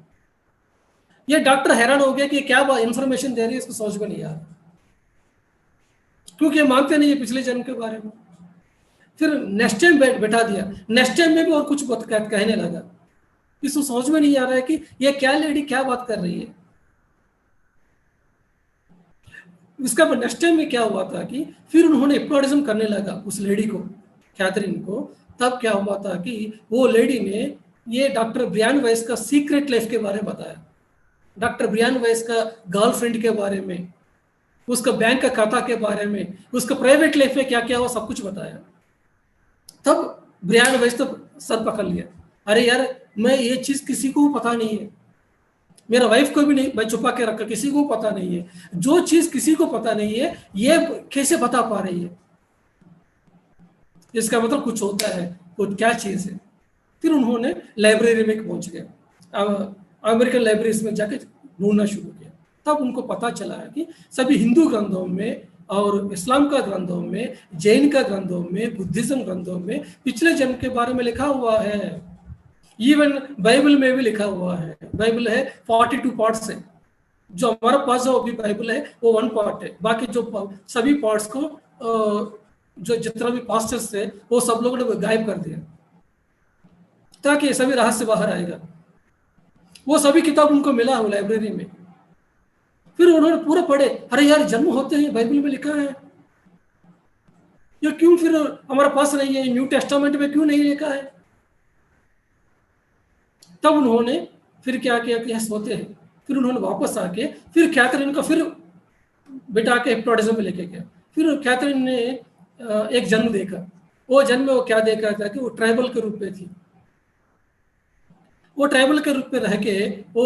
ये डॉक्टर हैरान हो गया कि क्या इंफॉर्मेशन दे रही है, इसको समझ में नहीं आ रहा, क्योंकि ये मानते नहीं है पिछले जन्म के बारे में। फिर नेक्स्ट टाइम बैठा दिया, नेक्स्ट टाइम में भी और कुछ कहने लगा, इसको समझ में नहीं आ रहा है कि ये क्या लेडी क्या बात कर रही है। इसका नेक्स्ट टाइम में क्या हुआ था कि फिर उन्होंने हिप्नोटिज्म करने लगा उस लेडी को, कैथरीन को। तब क्या हुआ था कि वो लेडी ने ये डॉक्टर ब्रियान वाइस का सीक्रेट लाइफ के बारे में बताया, डॉक्टर ब्रियान वाइस का गर्लफ्रेंड के बारे में, उसका बैंक का खाता के बारे में, उसका प्राइवेट लाइफ में क्या क्या हुआ सब कुछ बताया। तब ब्रियान वाइस तो सर पकड़ लिया, अरे यार मैं ये चीज किसी को पता नहीं है, मेरा वाइफ को भी नहीं, मैं छुपा के रखा, किसी को पता नहीं है। जो चीज किसी को पता नहीं है ये कैसे बता पा रही है, इसका मतलब कुछ होता है, वो क्या चीज है। फिर उन्होंने लाइब्रेरी में पहुंच गए, अमेरिकन लाइब्रेरीज में जाके ढूंढना शुरू किया। तब उनको पता चला है कि सभी हिंदू ग्रंथों में और इस्लाम का ग्रंथों में, जैन का ग्रंथों में, बुद्धिज्म ग्रंथों में पिछले जन्म के बारे में लिखा हुआ है। इवन बाइबल में भी लिखा हुआ है। बाइबल है 42 पार्ट्स है, जो हमारे पास जो अभी बाइबल है वो 1 पार्ट है। बाकी जो सभी पार्ट्स को जो जितना भी पास्टर्स थे वो सब लोगों ने गायब कर दिया, ताकि सभी रहस्य बाहर आएगा। वो सभी किताब उनको मिला हो लाइब्रेरी में। फिर उन्होंने पूरा पढ़े, अरे यार जन्म होते हैं बाइबल में लिखा है, ये क्यों फिर हमारे पास नहीं है, न्यू टेस्टामेंट में क्यों नहीं लिखा है। तब उन्होंने फिर क्या किया कि यस होते हैं। फिर उन्होंने वापस आके फिर कैथरीन को फिर बिठा के हिप्नोटिज्म में लेके गया। फिर कैथरीन ने एक जन्म देखा। वो जन्म में वो क्या देखा था कि वो ट्राइबल के रूप में थी। वो ट्राइबल के रूप में रह के वो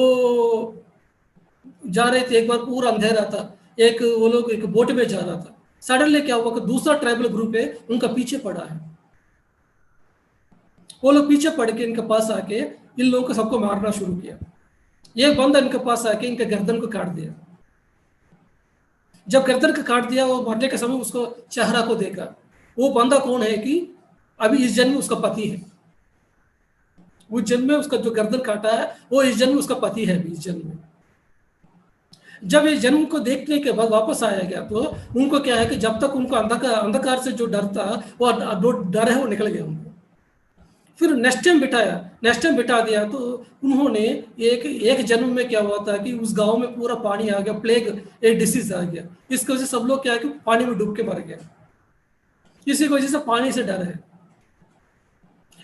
जा रहे थे, एक बार पूरा अंधेरा था, एक वो लोग एक बोट में जा रहा था। सडनली क्या हुआ कि दूसरा ट्राइबल ग्रुप है उनका पीछे पड़ा है। वो लोग पीछे पड़ के इनके पास आके इन लोगों को सबको मारना शुरू किया। एक बंदा इनके पास आके इनके गर्दन को काट दिया। जब गर्दन को काट दिया, वो मरने के समय उसको चेहरा को देखा। वो बंदा कौन है कि अभी इस जन्म में उसका पति है। उस जन्म में उसका जो गर्दन काटा है वो इस जन्म में उसका पति है। इस जन्म में जब इस जन्म को देखने के बाद वापस आया गया तो उनको क्या है कि जब तक उनको अंधकार से जो डर था वो डर है वो निकल गया उनको। फिर नेक्स्ट टाइम बिठाया, नेक्स्ट टाइम बिठा दिया तो उन्होंने एक जन्म में क्या हुआ था कि उस गांव में पूरा पानी आ गया, प्लेग एक डिसीज आ गया। इसकी वजह से सब लोग क्या है कि पानी में डूब के मर गया। इसी वजह से पानी से डर है।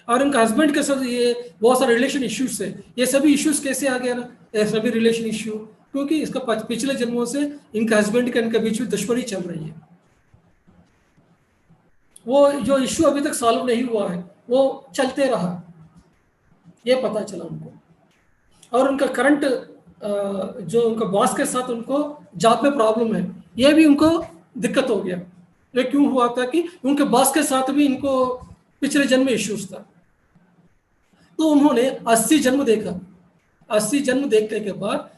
और उनका हस्बैंड के साथ ये बहुत सारे रिलेशन इश्यूज है। ये सभी इश्यूज कैसे आ गया ना, ये सभी रिलेशन इश्यू क्योंकि इसका पिछले जन्मों से इनका हस्बैंड का इनके बीच में दुश्मनी चल रही है। वो जो इश्यू अभी तक सॉल्व नहीं हुआ है वो चलते रहा, ये पता चला उनको। और उनका करंट जो उनका बॉस के साथ उनको जॉब में प्रॉब्लम है, ये भी उनको दिक्कत हो गया। ये क्यों हुआ था कि उनके बॉस के साथ भी इनको पिछले जन्म में इश्यूज था। तो उन्होंने 80 जन्म देखा। 80 जन्म देखने के बाद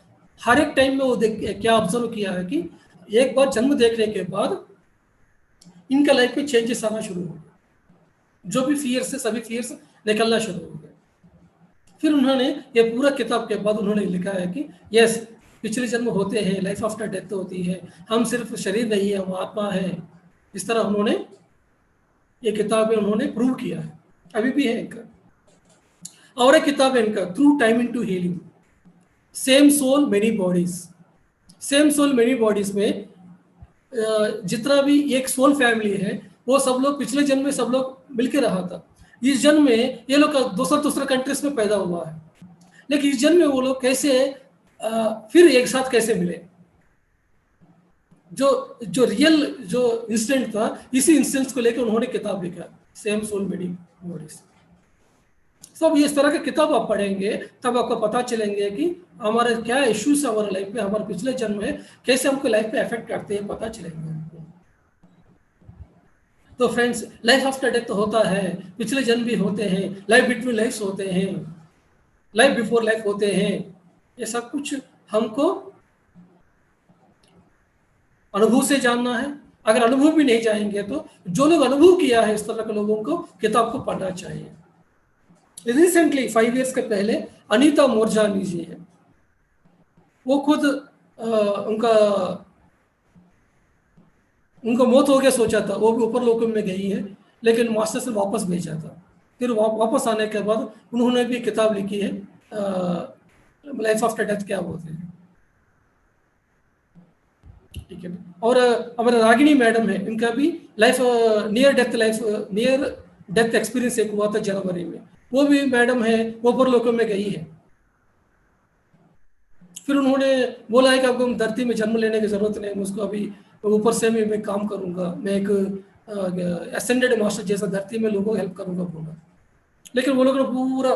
हर एक टाइम में वो क्या ऑब्जर्व किया है कि एक बार जन्म देखने के बाद इनका लाइफ में चेंजेस आना शुरू हो गए। जो भी फियर्स है सभी फियर्स निकलना शुरू हो गए। फिर उन्होंने ये पूरा किताब के बाद उन्होंने लिखा है कि यस पिछले जन्म होते हैं, लाइफ आफ्टर डेथ होती है, हम सिर्फ शरीर नहीं है, हम आत्मा है। इस तरह उन्होंने ये किताब में उन्होंने प्रूव किया है, अभी भी है इनका। और एक किताब है इनका through time into healing, same soul many bodies. Same soul many bodies में जितना भी एक सोल फैमिली है वो सब लोग पिछले जन्म में सब लोग मिलकर रहा था। इस जन्म में ये लोग दूसरे कंट्रीज में पैदा हुआ है, लेकिन इस जन्म में वो लोग कैसे फिर एक साथ कैसे मिले। जो रियल जो इंसिडेंट था, इसी इंसिडेंट को लेकर उन्होंने किताब लिखा, सेम सोल मेनी बॉडीज। सब इस तरह की किताब आप पढ़ेंगे तब आपको पता चलेंगे कि हमारे क्या इश्यूज है हमारे लाइफ में, हमारे पिछले जन्म में कैसे हमको लाइफ में अफेक्ट करते हैं, पता चलेंगे हमको। तो फ्रेंड्स, लाइफ आफ्टर डेथ तो होता है, पिछले जन्म भी होते हैं, लाइफ बिटवीन लाइफ्स होते हैं, लाइफ बिफोर लाइफ होते हैं। ये सब कुछ हमको अनुभव से जानना है। अगर अनुभव भी नहीं जाएंगे तो जो लोग अनुभव किया है इस तरह के लोगों को किताब को पढ़ना चाहिए। रिसेंटली 5 ईयर्स के पहले अनीता मोरजानी जी है, वो खुद उनका मौत हो गया सोचा था, वो भी ऊपर लोकों में गई है, लेकिन मास्टर से वापस भेजा था। फिर वापस आने के बाद उन्होंने भी किताब लिखी है, लाइफ आफ्टर डेथ क्या बोलते हैं, ठीक है। और हमारे रागिनी मैडम है, इनका भी लाइफ नियर डेथ एक्सपीरियंस एक हुआ था जनवरी में। वो भी मैडम है, वो ऊपर लोकों में गई है। फिर उन्होंने बोला है कि आपको धरती में जन्म लेने की जरूरत नहीं, मुझको अभी ऊपर से मैं काम करूंगा, मैं एक असेंडेड मास्टर जैसा धरती में लोगों को हेल्प करूंगा बोला। लेकिन वो लोगों ने पूरा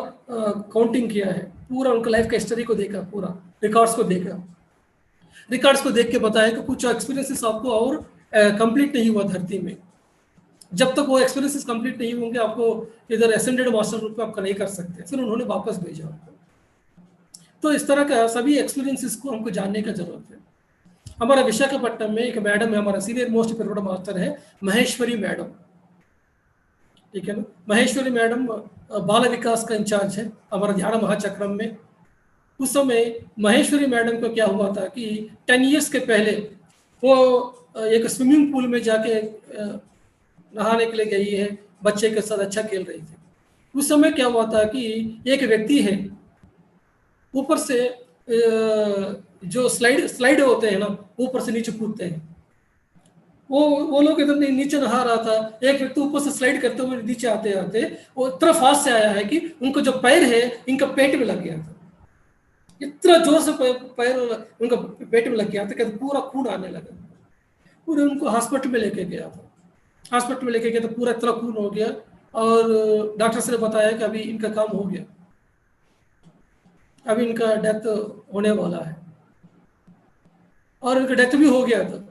काउंटिंग किया है, पूरा उनका लाइफ का हिस्ट्री को देखा, पूरा रिकॉर्ड्स को देखा, रिकॉर्ड्स को देख के बताया कि कुछ एक्सपीरियंसेस आपको और कंप्लीट नहीं हुआ धरती में। जब तक वो एक्सपीरियंसेस कंप्लीट नहीं होंगे आपको इधर एसेंडेड मास्टर रूप में आप नहीं कर सकते। फिर उन्होंने वापस भेजा उनको। तो इस तरह का सभी एक्सपीरियंसेस को हमको जानने का जरूरत है। हमारा विशाखापट्टनम में एक मैडम है, हमारा सीनियर मोस्ट पिरामिड मास्टर है महेश्वरी मैडम, ठीक है ना। महेश्वरी मैडम बाल विकास का इंचार्ज है हमारा ध्यान महाचक्रम में। उस समय महेश्वरी मैडम को क्या हुआ था कि 10 ईयर्स के पहले वो एक स्विमिंग पूल में जाके नहाने के लिए गई है, बच्चे के साथ अच्छा खेल रही थी। उस समय क्या हुआ था कि एक व्यक्ति है ऊपर से जो स्लाइड होते हैं ना, ऊपर से नीचे कूदते हैं, वो लोग इधर नीचे नहा रहा था, एक व्यक्ति ऊपर से स्लाइड करते हुए नीचे आते आते वो इतना फास्ट से आया है कि उनको जो पैर है इनका पेट में लग गया था। इतना जोर से पैर उनका पेट में लग गया था कि पूरा खून आने लगा। पूरे उनको हॉस्पिटल में लेके गया था। हॉस्पिटल में लेके गया तो पूरा इतना खून हो गया और डॉक्टर से बताया कि अभी इनका काम हो गया, अभी इनका डेथ होने वाला है। और इनका डेथ भी हो गया था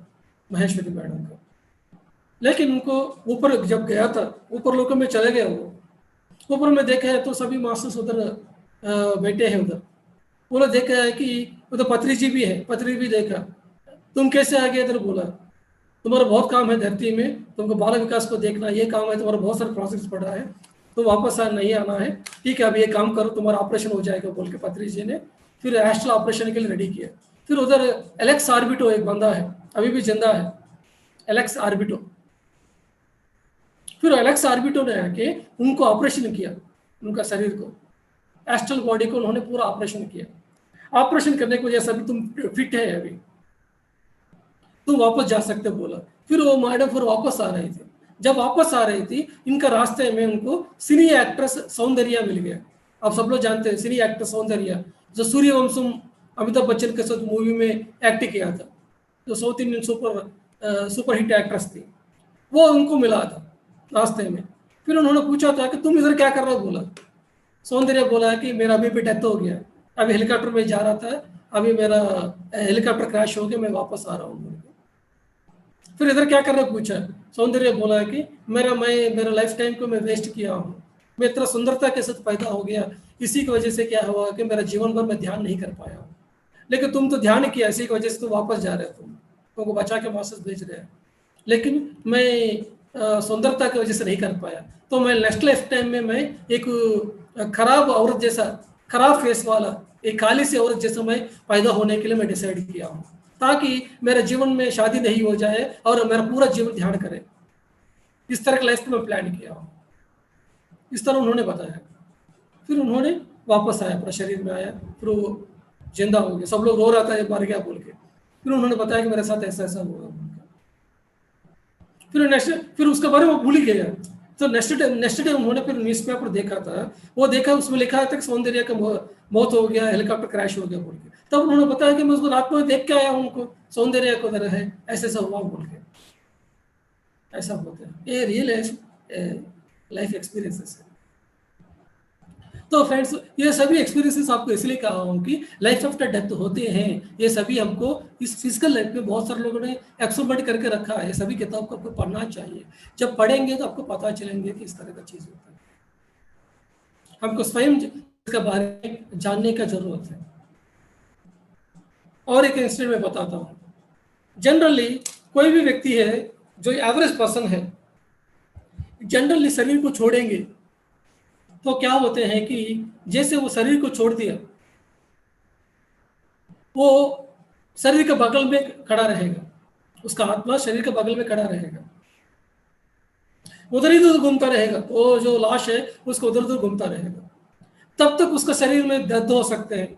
महेश्वरी मैडम का। लेकिन उनको ऊपर जब गया था, ऊपर लोगों में चले गए, वो ऊपर में देखा है तो सभी मास्टर्स उधर बैठे हैं उधर। वो लोग देखा है कि उधर पत्री जी भी है, पत्री भी देखा, तुम कैसे आ गए इधर। बोला तुम्हारा बहुत काम है धरती में, तुमको बाल विकास को देखना, ये काम है, तुम्हारा बहुत सारा प्रोसेस पड़ा है, तो वापस नहीं आना है, ठीक है, अब ये काम करो, तुम्हारा ऑपरेशन हो जाएगा बोल के पत्री जी ने फिर एस्ट्रल ऑपरेशन के लिए रेडी किया। फिर उधर एलेक्स आर्बिटो एक बंदा है, अभी भी जिंदा है, एलेक्स आर्बिटो। फिर एलेक्स आर्बिटो ने आके उनको ऑपरेशन किया, उनका शरीर को, एस्ट्रल बॉडी को उन्होंने पूरा ऑपरेशन किया। ऑपरेशन करने की वजह से अभी तुम फिट है, अभी तुम वापस जा सकते बोला। फिर वो मैडम फिर वापस आ रही थी। जब वापस आ रही थी, इनका रास्ते में उनको सिनी एक्ट्रेस सौंदर्या मिल गया। आप सब लोग जानते हैं सिनी एक्ट्रेस सौंदर्या, जो सूर्यवंशम अमिताभ बच्चन के साथ मूवी में एक्ट किया था, जो south Indian super hit actress थी, वो उनको मिला था रास्ते में। फिर उन्होंने पूछा था कि तुम इधर क्या कर रहे हो। बोला सौंदर्या बोला कि मेरा अभी भी डेथ हो गया, अभी हेलीकॉप्टर में जा रहा था, अभी मेरा हेलीकॉप्टर क्रैश हो गया, मैं वापस आ रहा हूँ। फिर इधर क्या कर रहा पूछा, सौंदर्य बोला कि मेरा लाइफ टाइम को मैं वेस्ट किया हूँ, मैं इतना सुंदरता के साथ पैदा हो गया, इसी की वजह से क्या हुआ कि मेरा जीवन भर मैं ध्यान नहीं कर पाया हूँ। लेकिन तुम तो ध्यान किया, इसी की वजह से तुम वापस जा रहे हो, तुमको बचा के मास्टर्स भेज रहे हैं, लेकिन मैं सुंदरता की वजह से नहीं कर पाया। तो मैं नेक्स्ट लाइफ टाइम में मैं एक खराब औरत जैसा, खराब फेस वाला एक काली सी औरत जैसा मैं पैदा होने के लिए मैं डिसाइड किया हूँ, ताकि मेरे जीवन में शादी नहीं हो जाए और मेरा पूरा जीवन ध्यान करे। इस तरह का लाइफ में प्लान किया हूँ। इस तरह उन्होंने बताया। फिर उन्होंने वापस आया, अपना शरीर में आया, फिर वो जिंदा हो गया। सब लोग रो रहा था ये मर गया बोल के। फिर उन्होंने बताया कि मेरे साथ ऐसा ऐसा हुआ। फिर उसके बारे में वो भूल ही गया। तो नेक्स्ट डे उन्होंने फिर न्यूज़पेपर देखा था, वो देखा उसमें लिखा था कि सौंदर्य का मौत हो गया, हेलीकॉप्टर क्रैश हो गया बोल के। तब उन्होंने बताया कि मैं उसको रात में देख के आया हूँ, उनको सौंदर्य को तरह है, ऐसे ऐसा हुआ बोल के। ऐसा होता है, ये रियल लाइफ एक्सपीरियंसेस है। तो फ्रेंड्स, ये सभी एक्सपीरियंसेस आपको इसलिए कहा हूँ कि लाइफ आफ्टर डेथ होते हैं। ये सभी हमको इस फिजिकल लाइफ में बहुत सारे लोगों ने एक्सोबर्ट करके रखा है। ये सभी किताब को आपको पढ़ना चाहिए। जब पढ़ेंगे तो आपको पता चलेंगे कि इस तरह का चीज़ होता है। हमको स्वयं इसके बारे में जानने का जरूरत है। और एक इंसिडेंट में बताता हूँ। जनरली कोई भी व्यक्ति है जो एवरेज पर्सन है, जनरली शरीर को छोड़ेंगे तो क्या होते हैं कि जैसे वो शरीर को छोड़ दिया, वो शरीर के बगल में खड़ा रहेगा, उसका आत्मा शरीर के बगल में खड़ा रहेगा, उधर ही उधर घूमता रहेगा। वो जो लाश है उसको उधर उधर घूमता रहेगा। तब तक उसका शरीर में दर्द हो सकते हैं,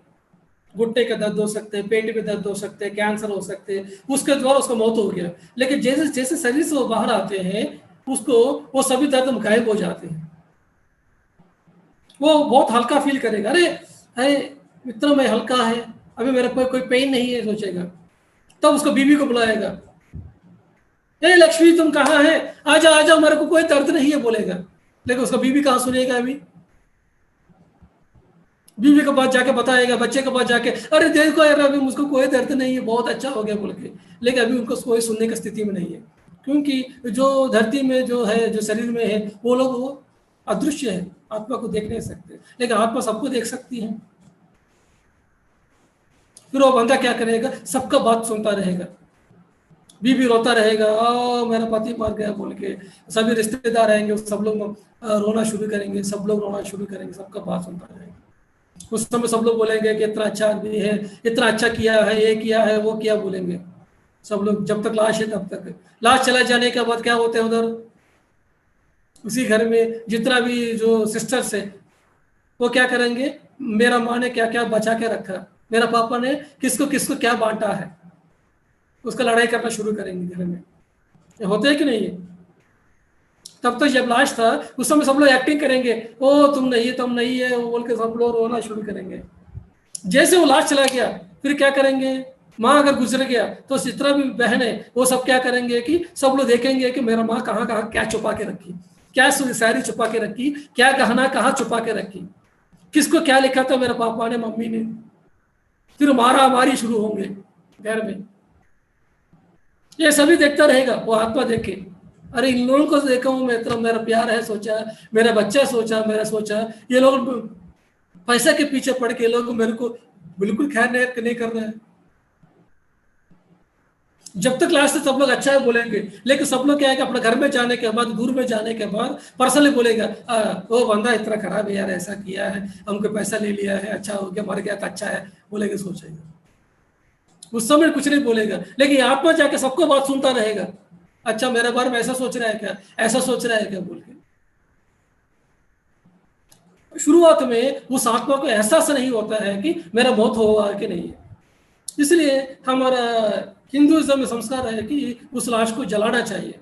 घुट्टे का दर्द हो सकते हैं, पेट में दर्द हो सकते हैं, कैंसर हो सकते हैं, उसके द्वारा उसका मौत हो गया। लेकिन जैसे जैसे शरीर से वो बाहर आते हैं, उसको वो सभी दर्द गायब हो जाते हैं। वो बहुत हल्का फील करेगा, अरे अरे इतना मैं हल्का है, अभी मेरे पर कोई पेन नहीं है सोचेगा। तब उसको बीवी को बुलाएगा, ए लक्ष्मी तुम कहाँ है, आजा आजा, मेरे को कोई दर्द नहीं है बोलेगा। लेकिन उसका बीवी कहाँ सुनेगा अभी। बीवी के पास जाके बताएगा, बच्चे के पास जाके, अरे देखो यार अभी मुझको कोई दर्द नहीं है, बहुत अच्छा हो गया बोल के। लेकिन अभी उनको कोई सुनने की स्थिति में नहीं है, क्योंकि जो धरती में जो है, जो शरीर में है, वो लोग वो अदृश्य है, आत्मा को देख नहीं सकते, लेकिन आत्मा सबको देख सकती है। फिर वो बंदा क्या करेगा, सबका बात सुनता रहेगा, बीवी रोता रहेगा, मेरा पति मर गया बोल के, सभी रिश्तेदार आएंगे, सब लोग रोना शुरू करेंगे, सब लोग रोना शुरू करेंगे, सबका बात सुनता रहेगा। उस समय सब लोग बोलेंगे कि इतना अच्छा आदमी है, इतना अच्छा किया है, ये किया है, वो किया, बोलेंगे सब लोग, जब तक लाश है तब तक। लाश चला जाने के बाद क्या होते हैं उधर, उसी घर में जितना भी जो सिस्टर्स है, वो क्या करेंगे, मेरा माँ ने क्या क्या बचा के रखा, मेरा पापा ने किसको किसको क्या बांटा है, उसका लड़ाई करना शुरू करेंगे घर में। ये होते है कि नहीं है? तब तक जब लाश था उस समय सब लोग एक्टिंग करेंगे, ओ तुम नहीं है, तुम नहीं है, वो बोल के सब लोग रोना शुरू करेंगे। जैसे वो लाश चला गया, फिर क्या करेंगे, माँ अगर गुजर गया तो जितना भी बहन है वो सब क्या करेंगे कि सब लोग देखेंगे कि मेरा माँ कहाँ कहाँ क्या छुपा के रखी, क्या शायरी छुपा के रखी, क्या गहना कहाँ छुपा के रखी, किसको क्या लिखा था मेरे पापा ने, मम्मी ने। फिर मारा मारी शुरू होंगे घर में। ये सभी देखता रहेगा, वो आत्मा देखे, अरे इन लोगों को देखा हूँ मैं, इतना मेरा प्यार है सोचा, मेरा बच्चा सोचा, मेरा सोचा, ये लोग पैसा के पीछे पड़ के लोग मेरे को बिल्कुल खैर नहीं कर रहे हैं। जब तक लास्ट से सब लोग अच्छा है बोलेंगे, लेकिन सब लोग क्या है कि अपने घर में जाने के बाद, दूर में जाने के बाद पर्सनली बोलेगा, वो बंदा इतना खराब है यार, ऐसा किया है, हमको पैसा ले लिया है, अच्छा हो गया, मर गया तो अच्छा है, बोलेंगे, सोचेगा। उस समय कुछ नहीं बोलेगा, लेकिन आत्मा जाके सबको बात सुनता रहेगा, अच्छा मेरे बारे में ऐसा सोच रहा है क्या, ऐसा सोच रहा है क्या बोल के। शुरुआत में उस आत्मा को एहसास नहीं होता है कि मेरा मौत होगा कि नहीं है। इसलिए हमारा हिंदुइज्म में संस्कार है कि उस लाश को जलाना चाहिए।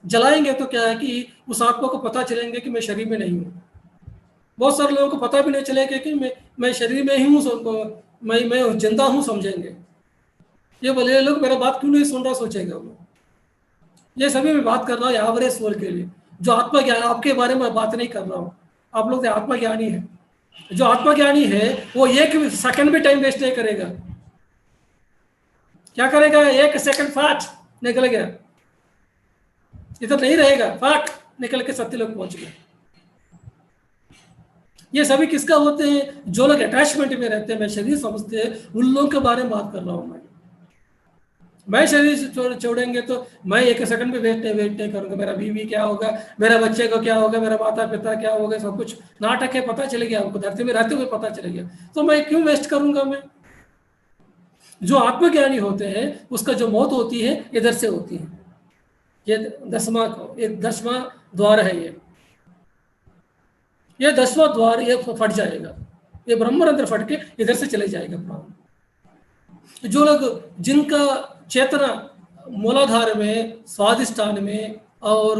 जलाएंगे तो क्या है कि उस आत्मा को पता चलेंगे कि मैं शरीर में नहीं हूँ। बहुत सारे लोगों को पता भी नहीं चलेगा कि मैं शरीर में ही हूँ, मैं जिंदा हूँ समझेंगे। ये बोले लोग मेरा बात क्यों नहीं सुन रहा, सोचेगा वो। ये सभी मैं बात कर रहा हूँ एवरेज सोल के लिए, जो आत्मा ज्ञान, आपके बारे में बात नहीं कर रहा हूँ, आप लोग आत्मा ज्ञानी है। जो आत्मा ज्ञानी है वो एक सेकंड भी टाइम वेस्ट नहीं करेगा। क्या करेगा, एक सेकंड फाट निकल गया, इधर नहीं रहेगा, फाट निकल के सत्य लोग पहुंच गए। ये सभी किसका होते हैं, जो लोग अटैचमेंट में रहते हैं, मैं शरीर समझते हैं, उन लोगों के बारे में बात कर रहा हूं मैं शरीर छोड़ेंगे तो मैं एक सेकंड भी वेट नहीं करूंगा, मेरा बीवी क्या होगा, मेरा बच्चे को क्या होगा, मेरा माता पिता क्या होगा, सब कुछ नाटक है, पता चले गया हमको, धरती में रहते हुए पता चले गया, तो मैं क्यों वेस्ट करूंगा मैं। जो आत्मज्ञानी होते हैं उसका जो मौत होती है इधर से होती है, ये 10वां द्वार है, ये 10वां द्वार ये फट जाएगा, ये ब्रह्मरंध्र फट के इधर से चले जाएगा प्राण। जो लोग जिनका चेतना मूलाधार में, स्वादिष्ठान में और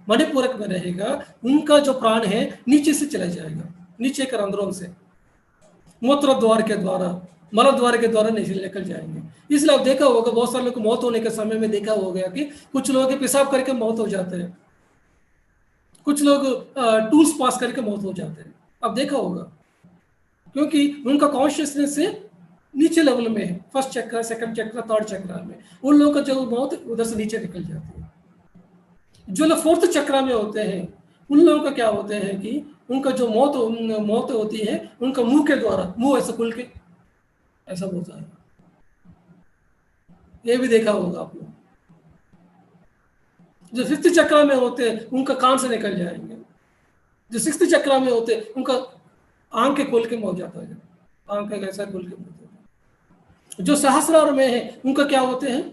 मणिपूरक में रहेगा, उनका जो प्राण है नीचे से चला जाएगा, नीचे के रंध्रों से, मूत्र द्वार के द्वारा, मल द्वार के द्वारा नहीं निकल जाएंगे। इसलिए आप देखा होगा बहुत सारे लोग को मौत होने के समय में देखा हो गया कि कुछ लोगों के पेशाब करके मौत हो जाते हैं, कुछ लोग टूल्स पास करके मौत हो जाते हैं, अब देखा होगा, क्योंकि उनका कॉन्शियसनेस से नीचे लेवल में है, फर्स्ट चक्र, सेकंड चक्र, थर्ड चक्र में, उन लोगों का जो मौत उधर से नीचे निकल जाती है। जो लोग फोर्थ चक्र में होते हैं उन लोगों का क्या होते हैं कि उनका जो मौत होती है उनका मुंह के द्वारा, मुंह ऐसा खुल के ऐसा होता है, ये भी देखा होगा आप लोग। जो फिफ्थ चक्र में होते हैं उनका कान से निकल जाएंगे, जो सिक्स्थ चक्र में होते हैं उनका आंख के खोल के मौत जाता है, आंख का ऐसा खोल के मौत जाता है। जो सहस्रार में है उनका क्या होते हैं,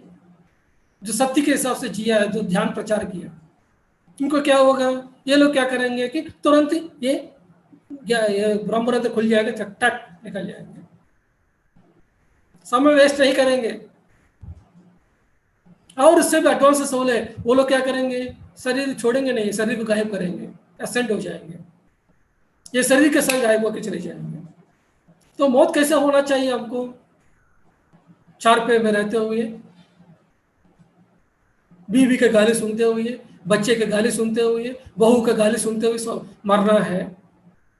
जो सत्य के हिसाब से जिया है, जो ध्यान प्रचार किया, उनको क्या होगा, ये लोग क्या करेंगे कि तुरंत ये ब्रह्मरंध्र खुल जाएगा, टक टक निकल जाएंगे, समय वेस्ट नहीं करेंगे। और उससे भी एडवांस सोल है, वो लोग क्या करेंगे, शरीर छोड़ेंगे नहीं, शरीर को गायब करेंगे, एसेंट हो जाएंगे, ये शरीर के साथ गायब होकर चले जाएंगे। तो मौत कैसे होना चाहिए हमको, चार पे में रहते हुए, बीवी के गाली सुनते हुए, बच्चे के गाली सुनते हुए, बहू के गाली सुनते हुए सब मरना है,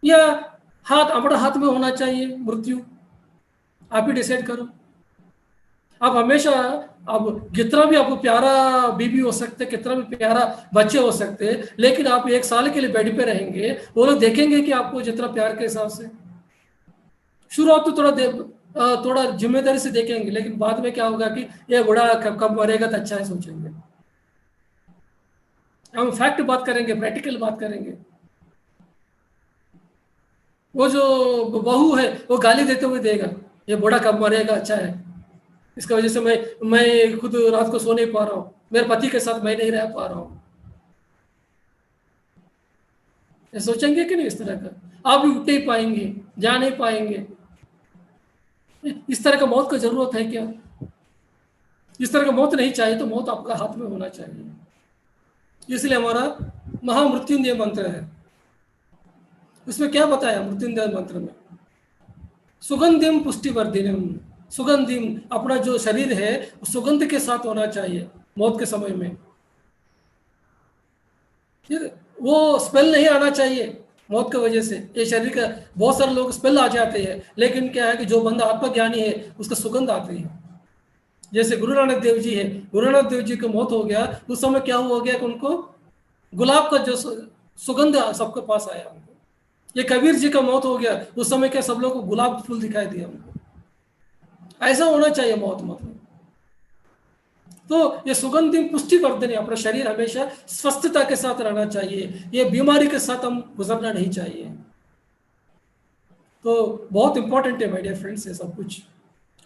या हाथ अपना हाथ में होना चाहिए मृत्यु, आप ही डिसाइड करो। आप हमेशा, अब कितना भी आपको प्यारा बीबी हो सकते, कितना भी प्यारा बच्चे हो सकते, लेकिन आप 1 साल के लिए बेड पे रहेंगे, वो लोग देखेंगे कि आपको जितना प्यार के हिसाब से। शुरुआत तो थोड़ा जिम्मेदारी से देखेंगे, लेकिन बाद में क्या होगा कि ये बूढ़ा कब कब मरेगा तो अच्छा है सोचेंगे। हम फैक्ट बात करेंगे, प्रैक्टिकल बात करेंगे। वो जो बहू है वो गाली देते हुए देगा, ये बूढ़ा कब मरेगा, अच्छा है, इसकी वजह से मैं खुद रात को सो नहीं पा रहा हूँ, मेरे पति के साथ मैं नहीं रह पा रहा हूँ। ये सोचेंगे कि नहीं इस तरह का? आप भी उठ नहीं पाएंगे, जा नहीं पाएंगे। इस तरह का मौत का जरूरत है क्या? इस तरह का मौत नहीं चाहिए तो मौत आपका हाथ में होना चाहिए। इसलिए हमारा महामृत्युंजय मंत्र है। उसमें क्या बताया मृत्युंजय मंत्र में? सुगंधिम पुष्टिवर्धिनम, सुगंधिम, अपना जो शरीर है सुगंध के साथ होना चाहिए मौत के समय में। वो स्मेल नहीं आना चाहिए मौत की वजह से। ये शरीर का बहुत सारे लोग स्मेल आ जाते हैं, लेकिन क्या है कि जो बंदा आत्मज्ञानी है उसका सुगंध आती है। जैसे गुरु नानक देव जी है, गुरु नानक देव जी का मौत हो गया, उस समय क्या हो गया कि उनको गुलाब का जो सुगंध सबके पास आया उनको। ये कबीर जी का मौत हो गया, उस समय क्या सब लोगों को गुलाब फूल दिखाई दिया उनको। ऐसा होना चाहिए मौत मतलब। तो ये सुगंधि पुष्टिवर्धन, अपना शरीर हमेशा स्वस्थता के साथ रहना चाहिए, ये बीमारी के साथ हम गुजरना नहीं चाहिए। तो बहुत इंपॉर्टेंट है माय डियर फ्रेंड्स ये सब कुछ।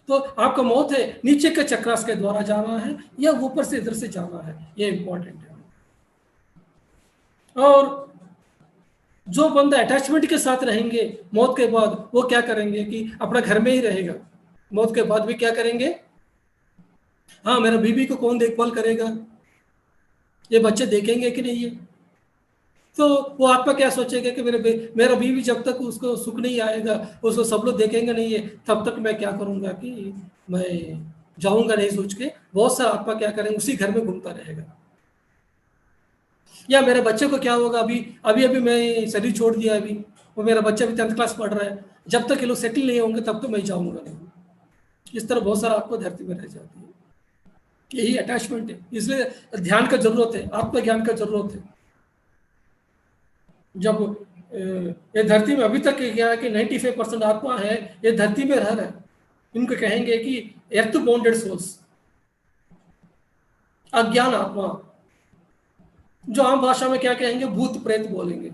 तो आपका मौत है नीचे के चक्रास के द्वारा जाना है या ऊपर से इधर से जाना है, ये इंपॉर्टेंट है। और जो बंदा अटैचमेंट के साथ रहेंगे मौत के बाद, वो क्या करेंगे कि अपना घर में ही रहेगा, मौत के बाद भी क्या करेंगे, हाँ मेरा बीवी को कौन देखभाल करेगा, ये बच्चे देखेंगे कि नहीं है। तो वो आत्मा क्या सोचेगा कि मेरा बीवी जब तक उसको सुख नहीं आएगा, उसको सब लोग देखेंगे नहीं है, तब तक मैं क्या करूंगा कि मैं जाऊंगा नहीं सोच के बहुत सारा आत्मा क्या करेंगे उसी घर में घूमता रहेगा। या मेरे बच्चे को क्या होगा, अभी अभी अभी मैं शरीर छोड़ दिया, अभी वो मेरा बच्चा भी 10th क्लास पढ़ रहा है, जब तक ये लोग सेटल नहीं होंगे तब तो मैं जाऊंगा नहीं। इस तरह बहुत सारा आत्मा धरती में रह जाती है। यही अटैचमेंट है, इसलिए ध्यान का जरूरत है, आत्मज्ञान का जरूरत है। जब ये धरती में अभी तक क्या है कि 95% आत्मा है ये धरती में रह रहे हैं, इनको कहेंगे कि एर्थ बाउंडेड सोल्स, अज्ञान आत्मा, जो आम भाषा में क्या कहेंगे भूत प्रेत बोलेंगे,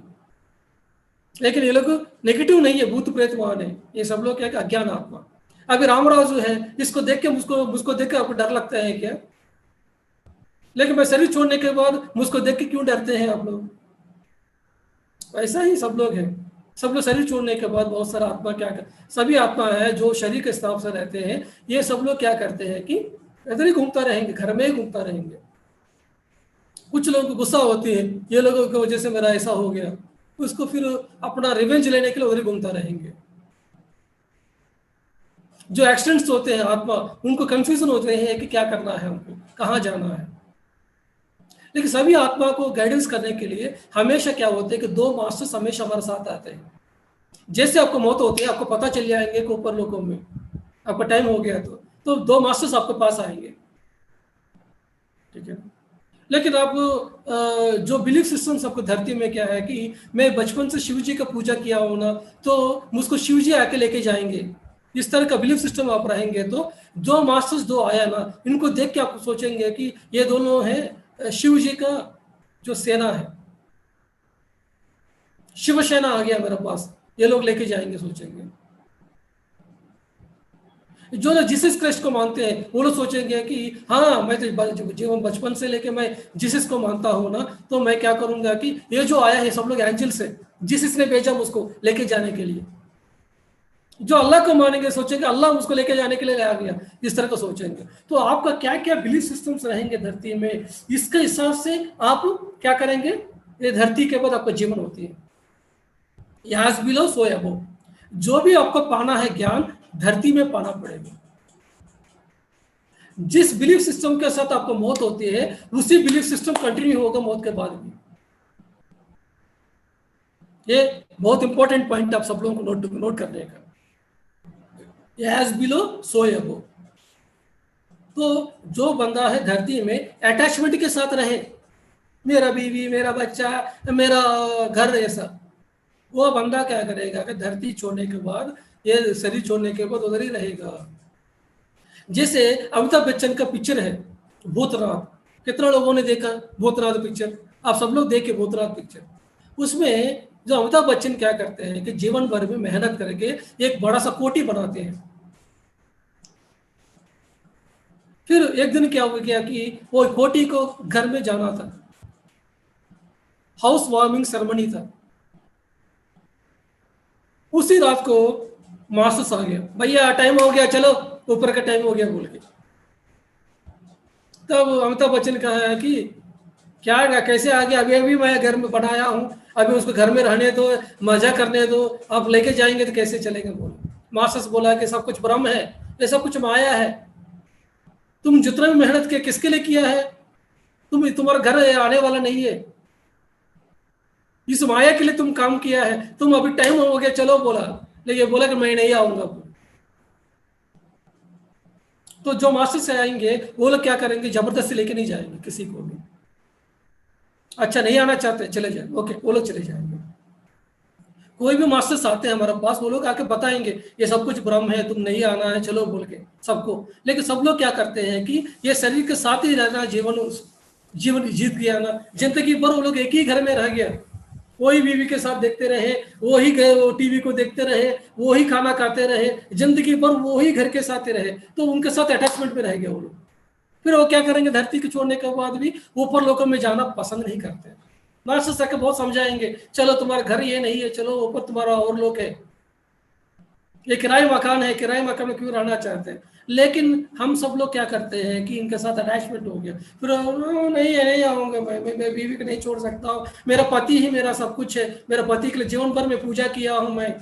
लेकिन ये लोग नेगेटिव नहीं है, भूत प्रेत मान है, ये सब लोग क्या है अज्ञान आत्मा। अभी रामराव जो है इसको देख के मुझको देख के आपको डर लगता है क्या? लेकिन मैं शरीर छोड़ने के बाद मुझको देख के क्यों डरते हैं आप लोग? ऐसा ही सब लोग हैं, सब लोग शरीर छोड़ने के बाद बहुत सारा आत्मा क्या कर, सभी आत्मा है जो शरीर के हिसाब से रहते हैं, ये सब लोग क्या करते हैं कि इधर ही घूमता रहेंगे, घर में ही घूमता रहेंगे। कुछ लोगों को गुस्सा होती है ये लोगों की वजह से मेरा ऐसा हो गया, उसको फिर अपना रिवेंज लेने के लिए उधर ही घूमता रहेंगे। जो एक्सीडेंट्स होते हैं आत्मा, उनको कंफ्यूजन होते हैं कि क्या करना है, उनको कहाँ जाना है। लेकिन सभी आत्मा को गाइडेंस करने के लिए हमेशा क्या होते हैं कि 2 मास्टर्स हमेशा हमारे साथ आते हैं। जैसे आपको मौत होती है आपको पता चल जाएंगे कि ऊपर लोगों में आपका टाइम हो गया, तो 2 मास्टर्स आपके पास आएंगे, ठीक है। लेकिन आप जो बिलीफ सिस्टम सबको धरती में क्या है कि मैं बचपन से शिव जी का पूजा किया हूं ना, तो मुझको शिव जी आके लेके जाएंगे, इस तरह का बिलीफ सिस्टम आप रहेंगे तो 2 मास्टर्स 2 आया ना, इनको देख के आप सोचेंगे कि ये दोनों हैं शिव जी का जो सेना है, शिव सेना आ गया मेरे पास, ये लोग लेके जाएंगे सोचेंगे। जो लोग जीसस क्राइस्ट को मानते हैं वो लोग सोचेंगे कि हाँ मैं तो जीवन बचपन से लेके मैं जीसस को मानता हूँ ना, तो मैं क्या करूंगा कि ये जो आया है सब लोग एंजल्स है, जीसस ने भेजा मुझको लेके जाने के लिए। जो अल्लाह को मानेंगे सोचेंगे अल्लाह मुझको लेके जाने के लिए आ गया, इस तरह का सोचेंगे। तो आपका क्या क्या बिलीफ सिस्टम्स रहेंगे धरती में, इसके हिसाब से आप क्या करेंगे, ये धरती के बाद आपका जीवन होती है। यास बिलो सो अबो, जो भी आपको पाना है ज्ञान धरती में पाना पड़ेगा। जिस बिलीफ सिस्टम के साथ आपको मौत होती है उसी बिलीफ सिस्टम कंटिन्यू होगा मौत के बाद भी। ये बहुत इंपॉर्टेंट पॉइंट आप सब लोगों को नोट करने का। एज बिलो सो अबो। तो जो बंदा है धरती में अटैचमेंट के साथ रहे, मेरा बीवी, मेरा बच्चा, मेरा घर, ऐसा, वो बंदा क्या करेगा कि धरती छोड़ने के बाद, ये शरीर छोड़ने के बाद उधर ही रहेगा। जैसे अमिताभ बच्चन का पिक्चर है भूतनाथ, कितना लोगों ने देखा भूतनाथ पिक्चर? आप सब लोग देखे भूतनाथ पिक्चर? उसमें जो अमिताभ बच्चन क्या करते हैं कि जीवन भर में मेहनत करके एक बड़ा सा कोठी बनाते हैं। फिर एक दिन क्या हो गया कि वो कोठी को घर में जाना था, हाउस वार्मिंग सेरेमनी था। उसी रात को मास्टर्स आ गया, भैया टाइम हो गया, चलो ऊपर का टाइम हो गया बोल के। तब अमिताभ बच्चन कहा है कि क्या कैसे आ गया, अभी अभी मैं घर में बनाया हूँ, अभी उसको घर में रहने दो, मजा करने दो, आप लेके जाएंगे तो कैसे चलेगा बोला। मास्टर्स बोला कि सब कुछ ब्रह्म है, ये सब कुछ माया है, तुम जितना भी मेहनत किया किसके लिए किया है, तुम्हारा घर आने वाला नहीं है, इस माया के लिए तुम काम किया है, तुम अभी टाइम हो गया चलो बोला। लेकिन बोला कि मैं नहीं आऊंगा। तो जो मास्टर से आएंगे वो लोग क्या करेंगे, जबरदस्ती लेके नहीं जाएंगे किसी को भी। अच्छा नहीं आना चाहते चले जाए, ओके वो लोग चले जाएंगे। कोई भी मास्टर्स आते हैं हमारे पास, वो लोग आके बताएंगे ये सब कुछ भ्रम है, तुम नहीं आना है चलो बोल के सबको। लेकिन सब लोग क्या करते हैं कि ये शरीर के साथ ही रहना, जीवन जीवन जीत गया ना, जिंदगी भर वो लोग एक ही घर में रह गया, वही बीवी के साथ देखते रहे, वही टीवी को देखते रहे, वही खाना खाते रहे, जिंदगी भर वही घर के साथ ही रहे, तो उनके साथ अटैचमेंट में रह गए वो लोग। फिर वो क्या करेंगे, धरती को छोड़ने के बाद भी ऊपर लोकों में जाना पसंद नहीं करते। मास्टर सके बहुत समझाएंगे, चलो तुम्हारा घर ये नहीं है, चलो ऊपर तुम्हारा और लोग है, ये किराए मकान है, किराए मकान में क्यों रहना चाहते हैं। लेकिन हम सब लोग क्या करते हैं कि इनके साथ अटैचमेंट हो गया, फिर नहीं है, नहीं आऊंगा मैं बीवी को नहीं छोड़ सकता हूँ, मेरा पति ही मेरा सब कुछ है, मेरा पति के लिए जीवन भर में पूजा किया हूँ मैं,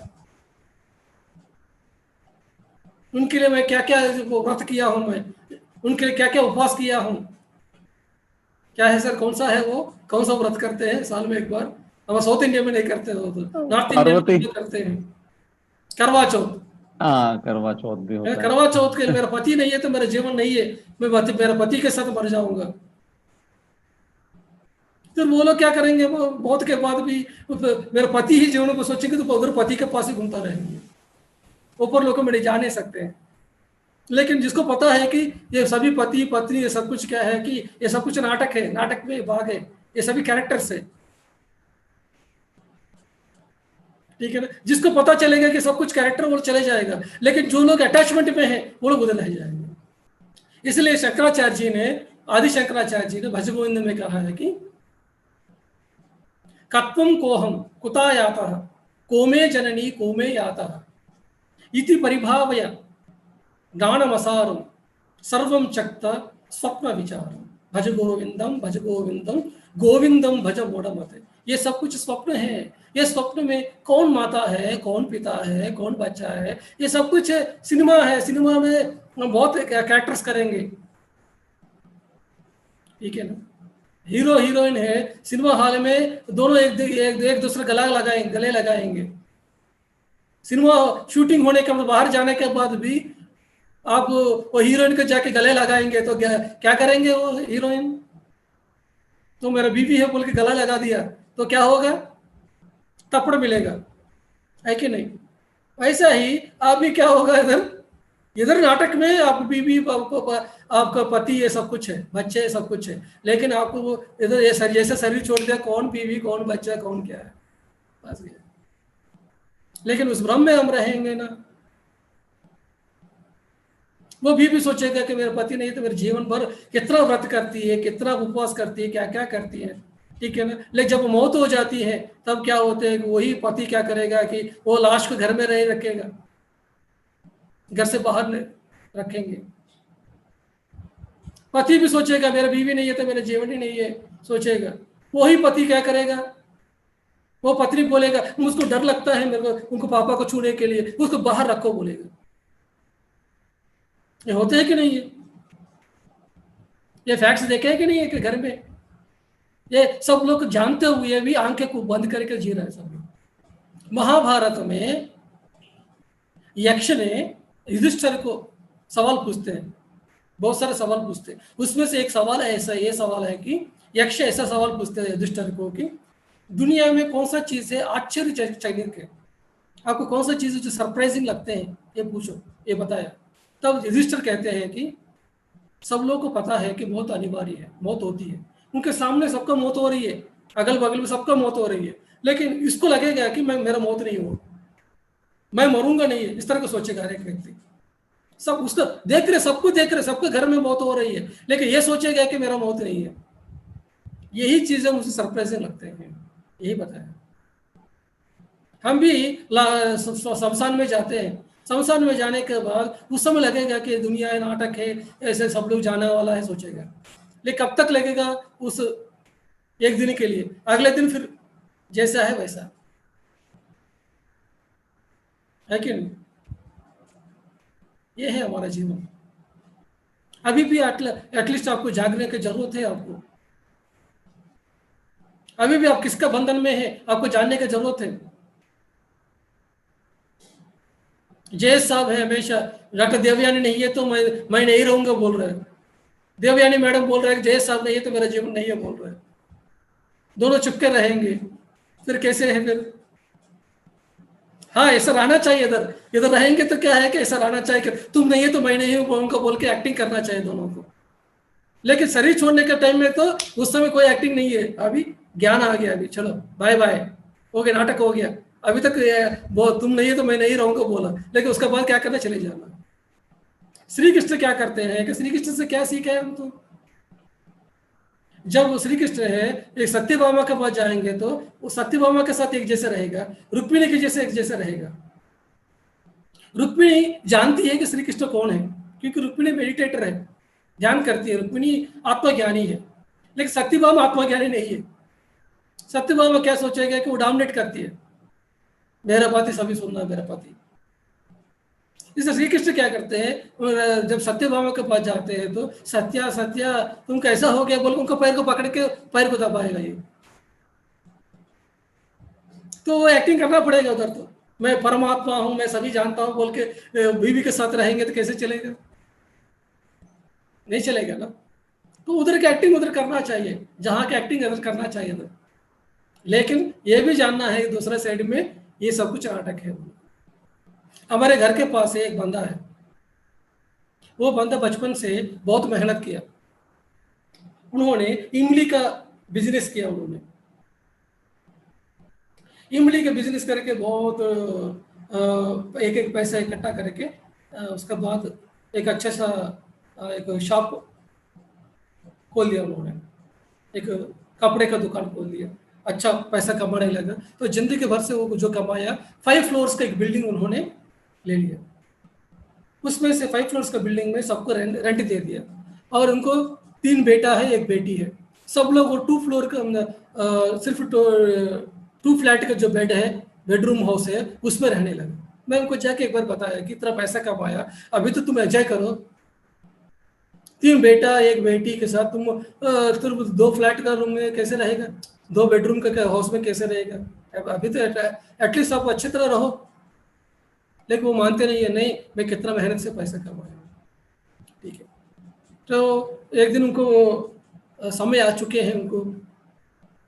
उनके लिए मैं क्या क्या व्रत किया हूँ, मैं उनके लिए क्या क्या उपवास किया हूँ। क्या है सर, कौन सा है वो, कौन सा व्रत करते हैं साल में एक बार? हम साउथ इंडिया में नहीं करते हो, तो नॉर्थ इंडिया पार्वती। में करते हैं करवा चौथ। हाँ, करवा चौथ भी होता है। करवा चौथ के लिए मेरा पति नहीं है तो मेरा जीवन नहीं है, मैं मेरे पति के साथ मर जाऊंगा। तो वो लोग क्या करेंगे, वो मौत के बाद भी मेरे पति ही जीवन को सोचेंगे, तो उधर पति के पास ही घूमता रहेंगे, ऊपर लोगों में नहीं जा नहीं सकते हैं। लेकिन जिसको पता है कि ये सभी पति पत्नी, ये सब कुछ क्या है कि ये सब कुछ नाटक है, नाटक में भाग है, ये सभी कैरेक्टर्स है, ठीक है ना। जिसको पता चलेगा कि सब कुछ कैरेक्टर वो चले जाएगा, लेकिन जो लोग अटैचमेंट में है वो लोग उधर रह जाएंगे। इसलिए शंकराचार्य जी ने, आदि शंकराचार्य जी ने भज गोविंद में कहा है कि कत्वम कोहम कुता याता कोमे जननी कोमे याता इति परिभावय ज्ञानमसारम सर्वम चक्त स्वप्न विचारम भज गोविंदम भज गोविंदम गोविंदम भज मूढ़मते। ये सब कुछ स्वप्न है, ये स्वप्न में कौन माता है, कौन पिता है, कौन बच्चा है, ये सब कुछ सिनेमा है, सिनेमा में बहुत कैरेक्टर्स करेंगे, ठीक है ना। हीरो हीरोइन है, सिनेमा हॉल में दोनों एक दूसरे गले लगाएंगे। सिनेमा शूटिंग होने के बाद, बाहर जाने के बाद भी आप वो हीरोइन को जाके गले लगाएंगे तो क्या करेंगे वो हीरोइन, तो मेरा बीवी है बोल के गला लगा दिया तो क्या होगा, थप्पड़ मिलेगा, है कि नहीं। ऐसा ही आप भी क्या होगा, इधर इधर नाटक में आप बीवी आपका पति ये सब कुछ है, बच्चे सब कुछ है, लेकिन आपको इधर ये जैसे शरीर छोड़ दिया, कौन बीवी कौन बच्चा कौन क्या है, बस ये। लेकिन उस भ्रम में हम रहेंगे ना, वो भी सोचेगा कि मेरे पति नहीं तो मेरे जीवन भर कितना व्रत करती है, कितना उपवास करती है, क्या क्या करती है, ठीक है ना। लेकिन जब मौत हो जाती है तब क्या होते हैं, वही पति क्या करेगा कि वो लाश को घर में नहीं रखेगा, घर से बाहर रखेंगे। पति भी सोचेगा मेरा बीवी नहीं है तो मेरा जीवन ही नहीं है, सोचेगा। वही पति क्या करेगा, वो पत्नी बोलेगा मुझको डर लगता है मेरे को उनको पापा को छूने के लिए, उसको बाहर रखो बोलेगा। ये होते हैं कि नहीं, ये फैक्ट्स देखे हैं कि नहीं है कि घर में ये सब लोग जानते हुए भी आंखें को बंद करके जी रहे हैं सब लोग। महाभारत में यक्ष ने युधिष्ठिर को सवाल पूछते हैं, बहुत सारे सवाल पूछते हैं। उसमें से एक सवाल ऐसा, ये सवाल है कि यक्ष ऐसा सवाल पूछते हैं युधिष्ठिर को कि दुनिया में कौन सा चीज है आश्चर्यजनक है, आपको कौन सा चीज है जो सरप्राइजिंग लगते हैं, ये पूछो, ये बताया। तब युधिष्ठिर कहते हैं कि सब लोगों को पता है कि मौत अनिवार्य है, मौत होती है, उनके सामने सबका मौत हो रही है, अगल बगल में सबका मौत हो रही है, लेकिन इसको लगेगा कि मेरा मौत नहीं हो, मैं मरूंगा नहीं है, इस तरह का सोचेगा हर एक व्यक्ति। सब उसको देख रहे, सबको देख रहे, सबके घर में मौत हो रही है, लेकिन ये सोचेगा कि मेरा मौत नहीं है। यही चीजें मुझे सरप्राइजिंग लगते हैं, यही बताया। हम भी शमशान में जाते हैं, शमशान में जाने के बाद उस समय लगेगा कि दुनिया नाटक है, ऐसे सब लोग जाने वाला है सोचेगा, लेकिन कब तक लगेगा? उस एक दिन के लिए, अगले दिन फिर जैसा है वैसा है कि नहीं? ये है हमारा जीवन। अभी भी एटलीस्ट आपको जागने की जरूरत है, आपको अभी भी आप किसका बंधन में है, आपको जानने की जरूरत है। जयेश साहब है हमेशा, डॉक्टर देवयानी नहीं है तो मैं नहीं रहूंगा बोल रहे हैं, देवयानी मैडम बोल रहे हैं जयेश साहब नहीं है तो मेरा जीवन नहीं है बोल रहे हैं, दोनों चुपके रहेंगे, फिर कैसे है फिर? हाँ, ऐसा रहना चाहिए, इधर इधर रहेंगे तो क्या है कि ऐसा रहना चाहिए कि तुम नहीं है तो मैं नहीं हूँ उनको बोल के एक्टिंग करना चाहिए दोनों को। लेकिन शरीर छोड़ने के टाइम में तो उस समय कोई एक्टिंग नहीं है, अभी ज्ञान आ गया, अभी चलो बाय बाय हो गया, नाटक हो गया। अभी तक वो तुम नहीं है तो मैं नहीं रहूंगा बोला, लेकिन उसके बाद क्या करना, चले जाना। श्री कृष्ण क्या करते हैं कि श्री कृष्ण से क्या सीखा है हम? तो जब श्री कृष्ण है एक सत्यभामा के पास जाएंगे तो वो सत्यभामा के साथ एक जैसे रहेगा, रुक्मिणी के जैसे एक जैसा रहेगा। रुक्मिणी जानती है कि श्री कृष्ण कौन है, क्योंकि रुक्मिणी मेडिटेटर है, ध्यान करती है, रुक्मिणी आत्मज्ञानी है। लेकिन सत्यभामा आत्मज्ञानी नहीं है। सत्यभामा क्या सोचेगा कि वो डोमिनेट करती है, मेरा पति सभी सुनना, मेरा पति। इसलिए श्री कृष्ण क्या करते हैं, जब सत्यभामा के पास जाते हैं तो सत्या सत्या तुम कैसा हो गया बोल उनका पैर को पकड़ के पैर को दबाएगा ये, तो वो एक्टिंग करना पड़ेगा उधर। तो मैं परमात्मा हूं, मैं सभी जानता हूं बोल के बीवी के साथ रहेंगे तो कैसे चलेगा? नहीं चलेगा ना। तो उधर की एक्टिंग उधर करना चाहिए, जहां की एक्टिंग उधर करना चाहिए उधर। लेकिन ये भी जानना है दूसरे साइड में ये सब कुछ नाटक है। हमारे घर के पास एक बंदा है, वो बंदा बचपन से बहुत मेहनत किया, उन्होंने इमली का बिजनेस किया, उन्होंने इमली का बिजनेस करके बहुत एक एक पैसा इकट्ठा करके उसके बाद एक अच्छा सा एक शॉप खोल दिया उन्होंने, एक कपड़े का दुकान खोल दिया, अच्छा पैसा कमाने लगा। तो जिंदगी भर से वो जो कमाया 5 फ्लोर्स का एक बिल्डिंग उन्होंने ले लिया, उसमें से 5 फ्लोर्स का बिल्डिंग में सबको रेंट दे दिया, और उनको 3 बेटा है 1 बेटी है। सब लोग वो 2 फ्लोर का सिर्फ 2 फ्लैट का जो बेड है, बेडरूम हाउस है, उसमें रहने लगे। मैं उनको जाके एक बार बताया कि इतना पैसा कमाया, अभी तो तुम एंजॉय करो, 3 बेटा 1 बेटी के साथ तुम सिर्फ 2 फ्लैट का रूम में कैसे रहेगा, 2 बेडरूम का हाउस में कैसे रहेगा? अभी तो एटलीस्ट आप अच्छी तरह रहो। लेकिन वो मानते नहीं है, नहीं मैं कितना मेहनत से पैसा कमाया, ठीक है। तो एक दिन उनको समय आ चुके हैं, उनको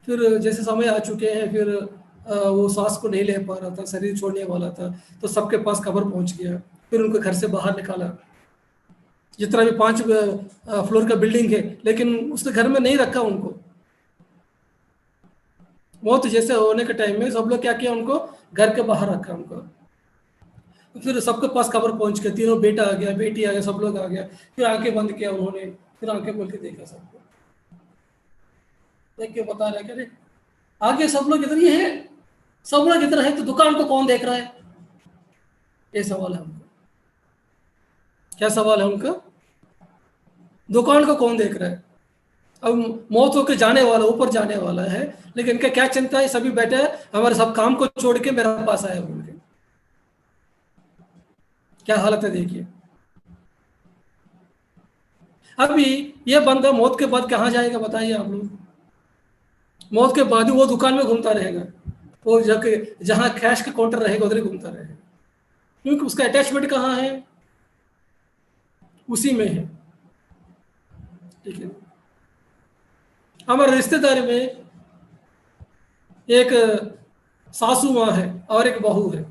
फिर जैसे समय आ चुके हैं, फिर वो सांस को नहीं ले पा रहा था, शरीर छोड़ने वाला था, तो सबके पास खबर पहुंच गया। फिर उनको घर से बाहर निकाला, जितना भी 5 फ्लोर का बिल्डिंग है, लेकिन उसने घर में नहीं रखा उनको। मौत जैसे होने के टाइम में सब लोग क्या किया, उनको घर के बाहर रखा उनको। फिर सबके पास खबर पहुंच गया, तीनों बेटा आ गया, बेटी आ गया, सब लोग आ गया। फिर आंखें बंद किया उन्होंने, फिर आंखें खोल के देखा, सबको देख के बता रहे कि आगे सब लोग इधर ही है, सब लोग इधर है, तो दुकान को कौन देख रहा है? ये सवाल है उनका। क्या सवाल है उनका? दुकान को कौन देख रहा है? अब मौत होकर जाने वाला, ऊपर जाने वाला है, लेकिन इनका क्या चिंता है, सभी बैठे हैं हमारे सब काम को छोड़ के मेरे पास आया बोल के। क्या हालत है देखिए। अभी ये बंदा मौत के बाद कहाँ जाएगा बताइए आप लोग? मौत के बाद ही वो दुकान में घूमता रहेगा, वो जाके जहाँ कैश का काउंटर रहेगा उधर ही घूमता रहेगा, क्योंकि उसका अटैचमेंट कहाँ है, उसी में है। ठीक है। हमारे रिश्तेदारी में एक सासू माँ है और एक बहू है।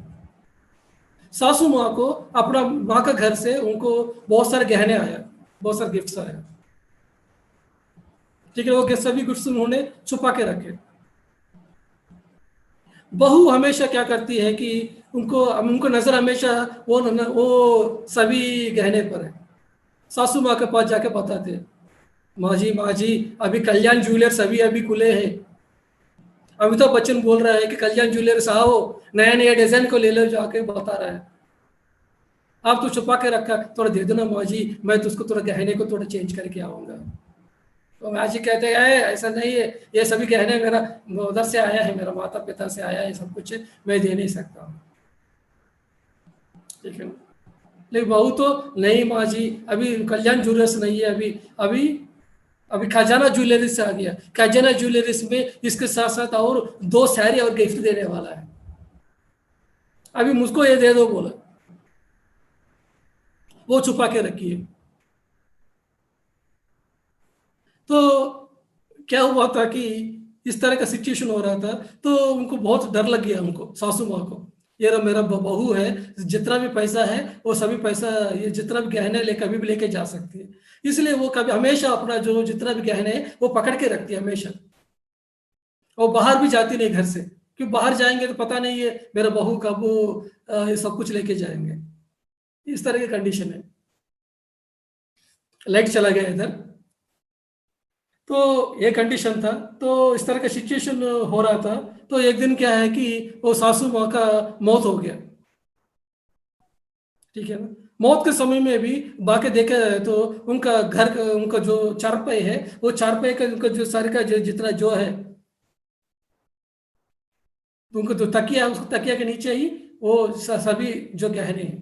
सासू माँ को अपना माँ का घर से उनको बहुत सारे गहने आया, बहुत सारे गिफ्ट्स आया। ठीक है, वो सभी गिफ्ट्स उन्होंने छुपा के रखे। बहू हमेशा क्या करती है कि उनको उनको नजर हमेशा वो सभी गहने पर है। सासू माँ के पास जाके बताते हैं, माँ जी अभी कल्याण ज्वेलर्स अभी खुले हैं। अमिताभ बच्चन बोल रहा है कि कल्याण ज्वेलर्स आओ, नया नया डिजाइन को ले लो, जाके बता रहा है। आप तो छुपा के रखा, थोड़ा दे देना माँ जी, मैं तो उसको थोड़ा गहने को थोड़ा चेंज करके आऊंगा। तो माँ जी कहते हैं ऐसा नहीं है, ये सभी गहने मेरा उधर से आया है, मेरा माता पिता से आया है, सब कुछ मैं दे नहीं सकता। ठीक है। लेकिन बहू तो नहीं माँ जी, अभी कल्याण ज्वेलर्स नहीं है, अभी अभी अभी खजाना ज्वेलरीज से आ गया। खजाना ज्वेलरीज में इसके साथ साथ और 2 साड़ी और गिफ्ट देने वाला है, अभी मुझको ये दे दो बोला। वो छुपा के रखी है। तो क्या हुआ था कि इस तरह का सिचुएशन हो रहा था, तो उनको बहुत डर लग गया, उनको सासू माँ को। ये रहा मेरा बहू है, जितना भी पैसा है वो सभी पैसा, ये जितना भी गहने ले कभी भी लेके जा सकती है। इसलिए वो कभी हमेशा अपना जो जितना भी गहने है वो पकड़ के रखती है हमेशा। वो बाहर भी जाती नहीं घर से, क्योंकि बाहर जाएंगे तो पता नहीं है मेरा बहू कब वो ये सब कुछ लेके जाएंगे। इस तरह की कंडीशन है। लाइट चला गया इधर। तो ये कंडीशन था, तो इस तरह का सिचुएशन हो रहा था। तो एक दिन क्या है कि वो सासू माँ का मौत हो गया। ठीक है ना। मौत के समय में भी बाकी देखा जाए तो उनका घर उनका जो चारपाई है, वो चारपाई का उनका जो सारे का जो जितना जो है, तो उनका जो तकिया है उस तकिया के नीचे ही वो सभी जो गहने हैं।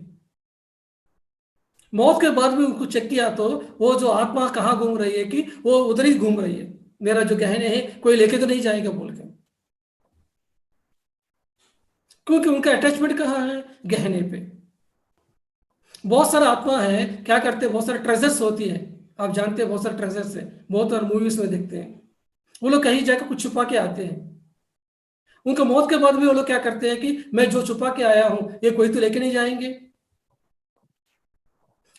मौत के बाद भी उनको चेक किया तो वो जो आत्मा कहाँ घूम रही है कि वो उधर ही घूम रही है, मेरा जो गहने हैं कोई लेके तो नहीं जाएगा बोल के। क्योंकि उनका अटैचमेंट कहाँ है, गहने पे। बहुत सारा आत्मा है क्या करते हैं, बहुत सारे ट्रेजर्स होती है, आप जानते हैं बहुत सारे ट्रेजर्स है, बहुत सारे मूवीज में देखते हैं। वो लोग कहीं जाकर कुछ छुपा के आते हैं। उनका मौत के बाद भी वो लोग क्या करते हैं कि मैं जो छुपा के आया हूं ये कोई तो लेके नहीं जाएंगे।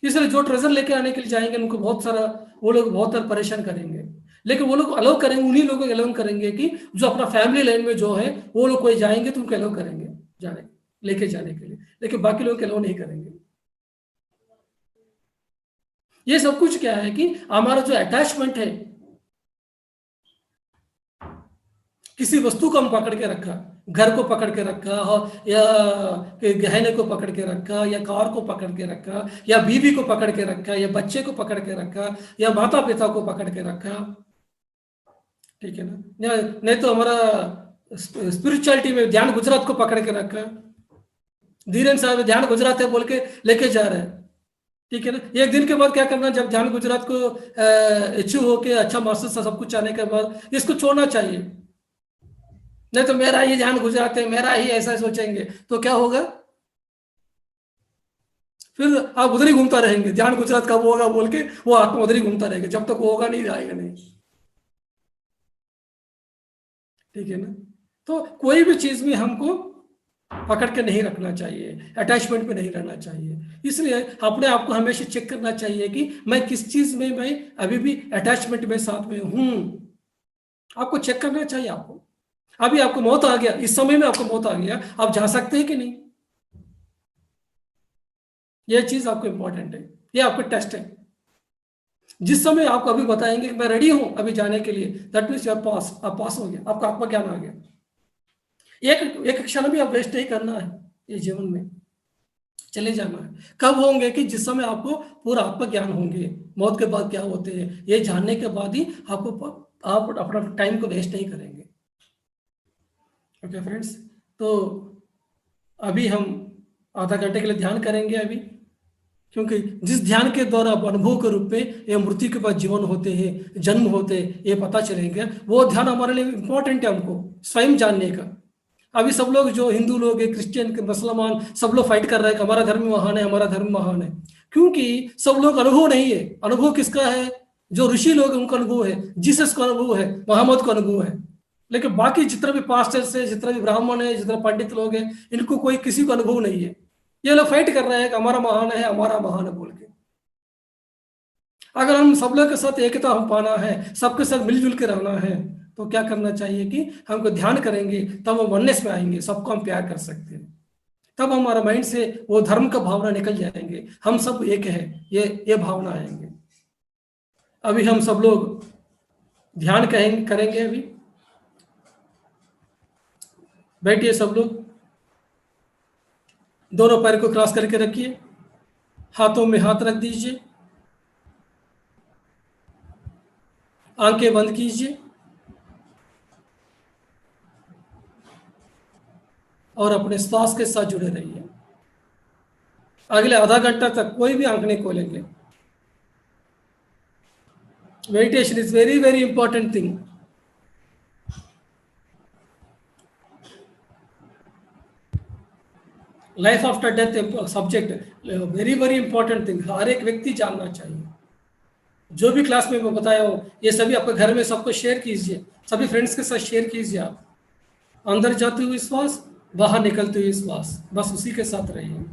इसलिए जो ट्रेजर लेके आने के लिए जाएंगे उनको बहुत सारा वो लोग बहुत सारा परेशान करेंगे। लेकिन वो लोग अलाउ करेंगे, उन्हीं लोगों को अलाउ करेंगे कि जो अपना फैमिली लाइन में जो है वो लोग कोई जाएंगे तो उनको अलाउ करेंगे जाने लेके जाने के लिए, लेकिन बाकी लोग अलाउ नहीं करेंगे। ये सब कुछ क्या है कि हमारा जो अटैचमेंट है, किसी वस्तु को हम पकड़ के रखा, घर को पकड़ के रखा या गहने को पकड़ के रखा या कार को पकड़ के रखा या बीवी को पकड़ के रखा या बच्चे को पकड़ के रखा या माता पिता को पकड़ के रखा। ठीक है ना। नहीं तो हमारा स्पिरिचुअलिटी में ध्यान गुजरात को पकड़ के रखा, धीरेन्द्र साहब ध्यान गुजरात है बोल के लेके जा रहे हैं। ठीक है ना। एक दिन के बाद क्या करना, जब ध्यान गुजरात को अचीव होके अच्छा मास्टर सब कुछ आने के बाद इसको छोड़ना चाहिए। नहीं तो मेरा ही ध्यान गुजरात है, मेरा ही ऐसा सोचेंगे तो क्या होगा, फिर आप उधर ही घूमता रहेंगे, ध्यान गुजरात कब होगा बोल के वो आत्मा उधर ही घूमता रहेगा, जब तक वो होगा नहीं जाएगा नहीं। ठीक है ना। तो कोई भी चीज में हमको पकड़ के नहीं रखना चाहिए, अटैचमेंट में नहीं रहना चाहिए। इसलिए अपने आप को हमेशा चेक करना चाहिए कि मैं किस चीज में मैं अभी भी अटैचमेंट में साथ में हूं। आपको चेक करना चाहिए। आपको अभी आपको मौत आ गया, इस समय में आपको मौत आ गया, आप जा सकते हैं कि नहीं, यह चीज आपको इंपॉर्टेंट है, ये आपका टेस्ट है। जिस समय आपको अभी बताएंगे कि मैं रेडी हूं अभी जाने के लिए, दैट मीन्स यू आर पास, आप पास हो गया, आपका आत्मा ज्ञान आ गया। एक एक क्षण भी आप वेस्ट नहीं करना है, ये जीवन में चले जाना है। कब होंगे कि जिस समय आपको पूरा आत्मा ज्ञान होंगे, मौत के बाद क्या होते हैं ये जानने के बाद ही आपको आप अपना टाइम को वेस्ट नहीं करेंगे। ओके फ्रेंड्स, तो अभी हम आधा घंटे के लिए ध्यान करेंगे अभी, क्योंकि जिस ध्यान के द्वारा आप अनुभव के रूप में या मृत्यु के बाद जीवन होते हैं, जन्म होते हैं, ये पता चलेंगे, वो ध्यान हमारे लिए इंपॉर्टेंट है हमको स्वयं जानने का। अभी सब लोग जो हिंदू लोग है, क्रिश्चियन मुसलमान, सब लोग फाइट कर रहे हैं कि हमारा धर्म महान है, हमारा धर्म महान है। क्योंकि सब लोग अनुभव नहीं है। अनुभव किसका है? जो ऋषि लोग हैं उनका अनुभव है, जीसस का अनुभव है, मोहम्मद का अनुभव है। लेकिन बाकी जितने भी पास्टर्स है, जितने भी ब्राह्मण है, जितने पंडित लोग हैं, इनको कोई किसी को अनुभव नहीं है। ये लोग फाइट कर रहे हैं कि हमारा महान है, हमारा महान है बोल के। अगर हम सब लोग के साथ एकता हम पाना है, सबके साथ मिलजुल के रहना है, तो क्या करना चाहिए कि हमको ध्यान करेंगे, तब हम वननेस में आएंगे, सबको हम प्यार कर सकते हैं। तब हमारा माइंड से वो धर्म का भावना निकल जाएंगे, हम सब एक है, ये भावना आएंगे। अभी हम सब लोग ध्यान करेंगे। अभी बैठिए सब लोग, दोनों पैर को क्रॉस करके रखिए, हाथों में हाथ रख दीजिए, आंखें बंद कीजिए और अपने श्वास के साथ जुड़े रहिए। अगले आधा घंटा तक कोई भी आंख नहीं खोलेंगे। Meditation is very very important thing. Life after death subject very very important thing, हर एक व्यक्ति जानना चाहिए। जो भी क्लास में मैं बताया हूँ, ये सभी आपके घर में सबको शेयर कीजिए, सभी फ्रेंड्स के साथ शेयर कीजिए। आप अंदर जाते हुए श्वास, बाहर निकलते हुए श्वास, बस उसी के साथ रहिए।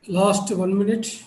Last 1 minute.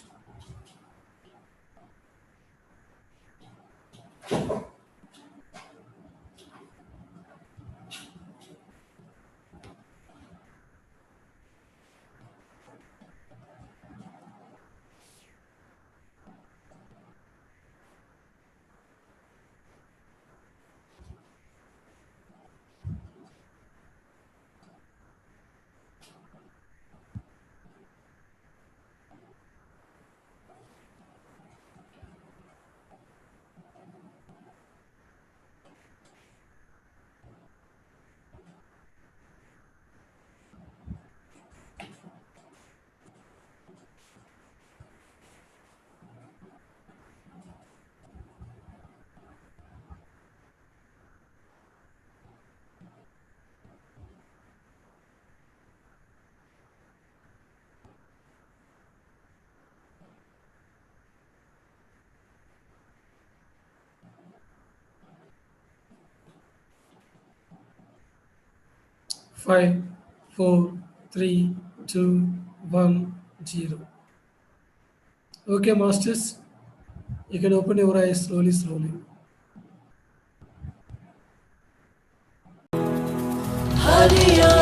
Five, four, three, two, 1, 0. Okay, masters, you can open your eyes slowly, slowly. हरिया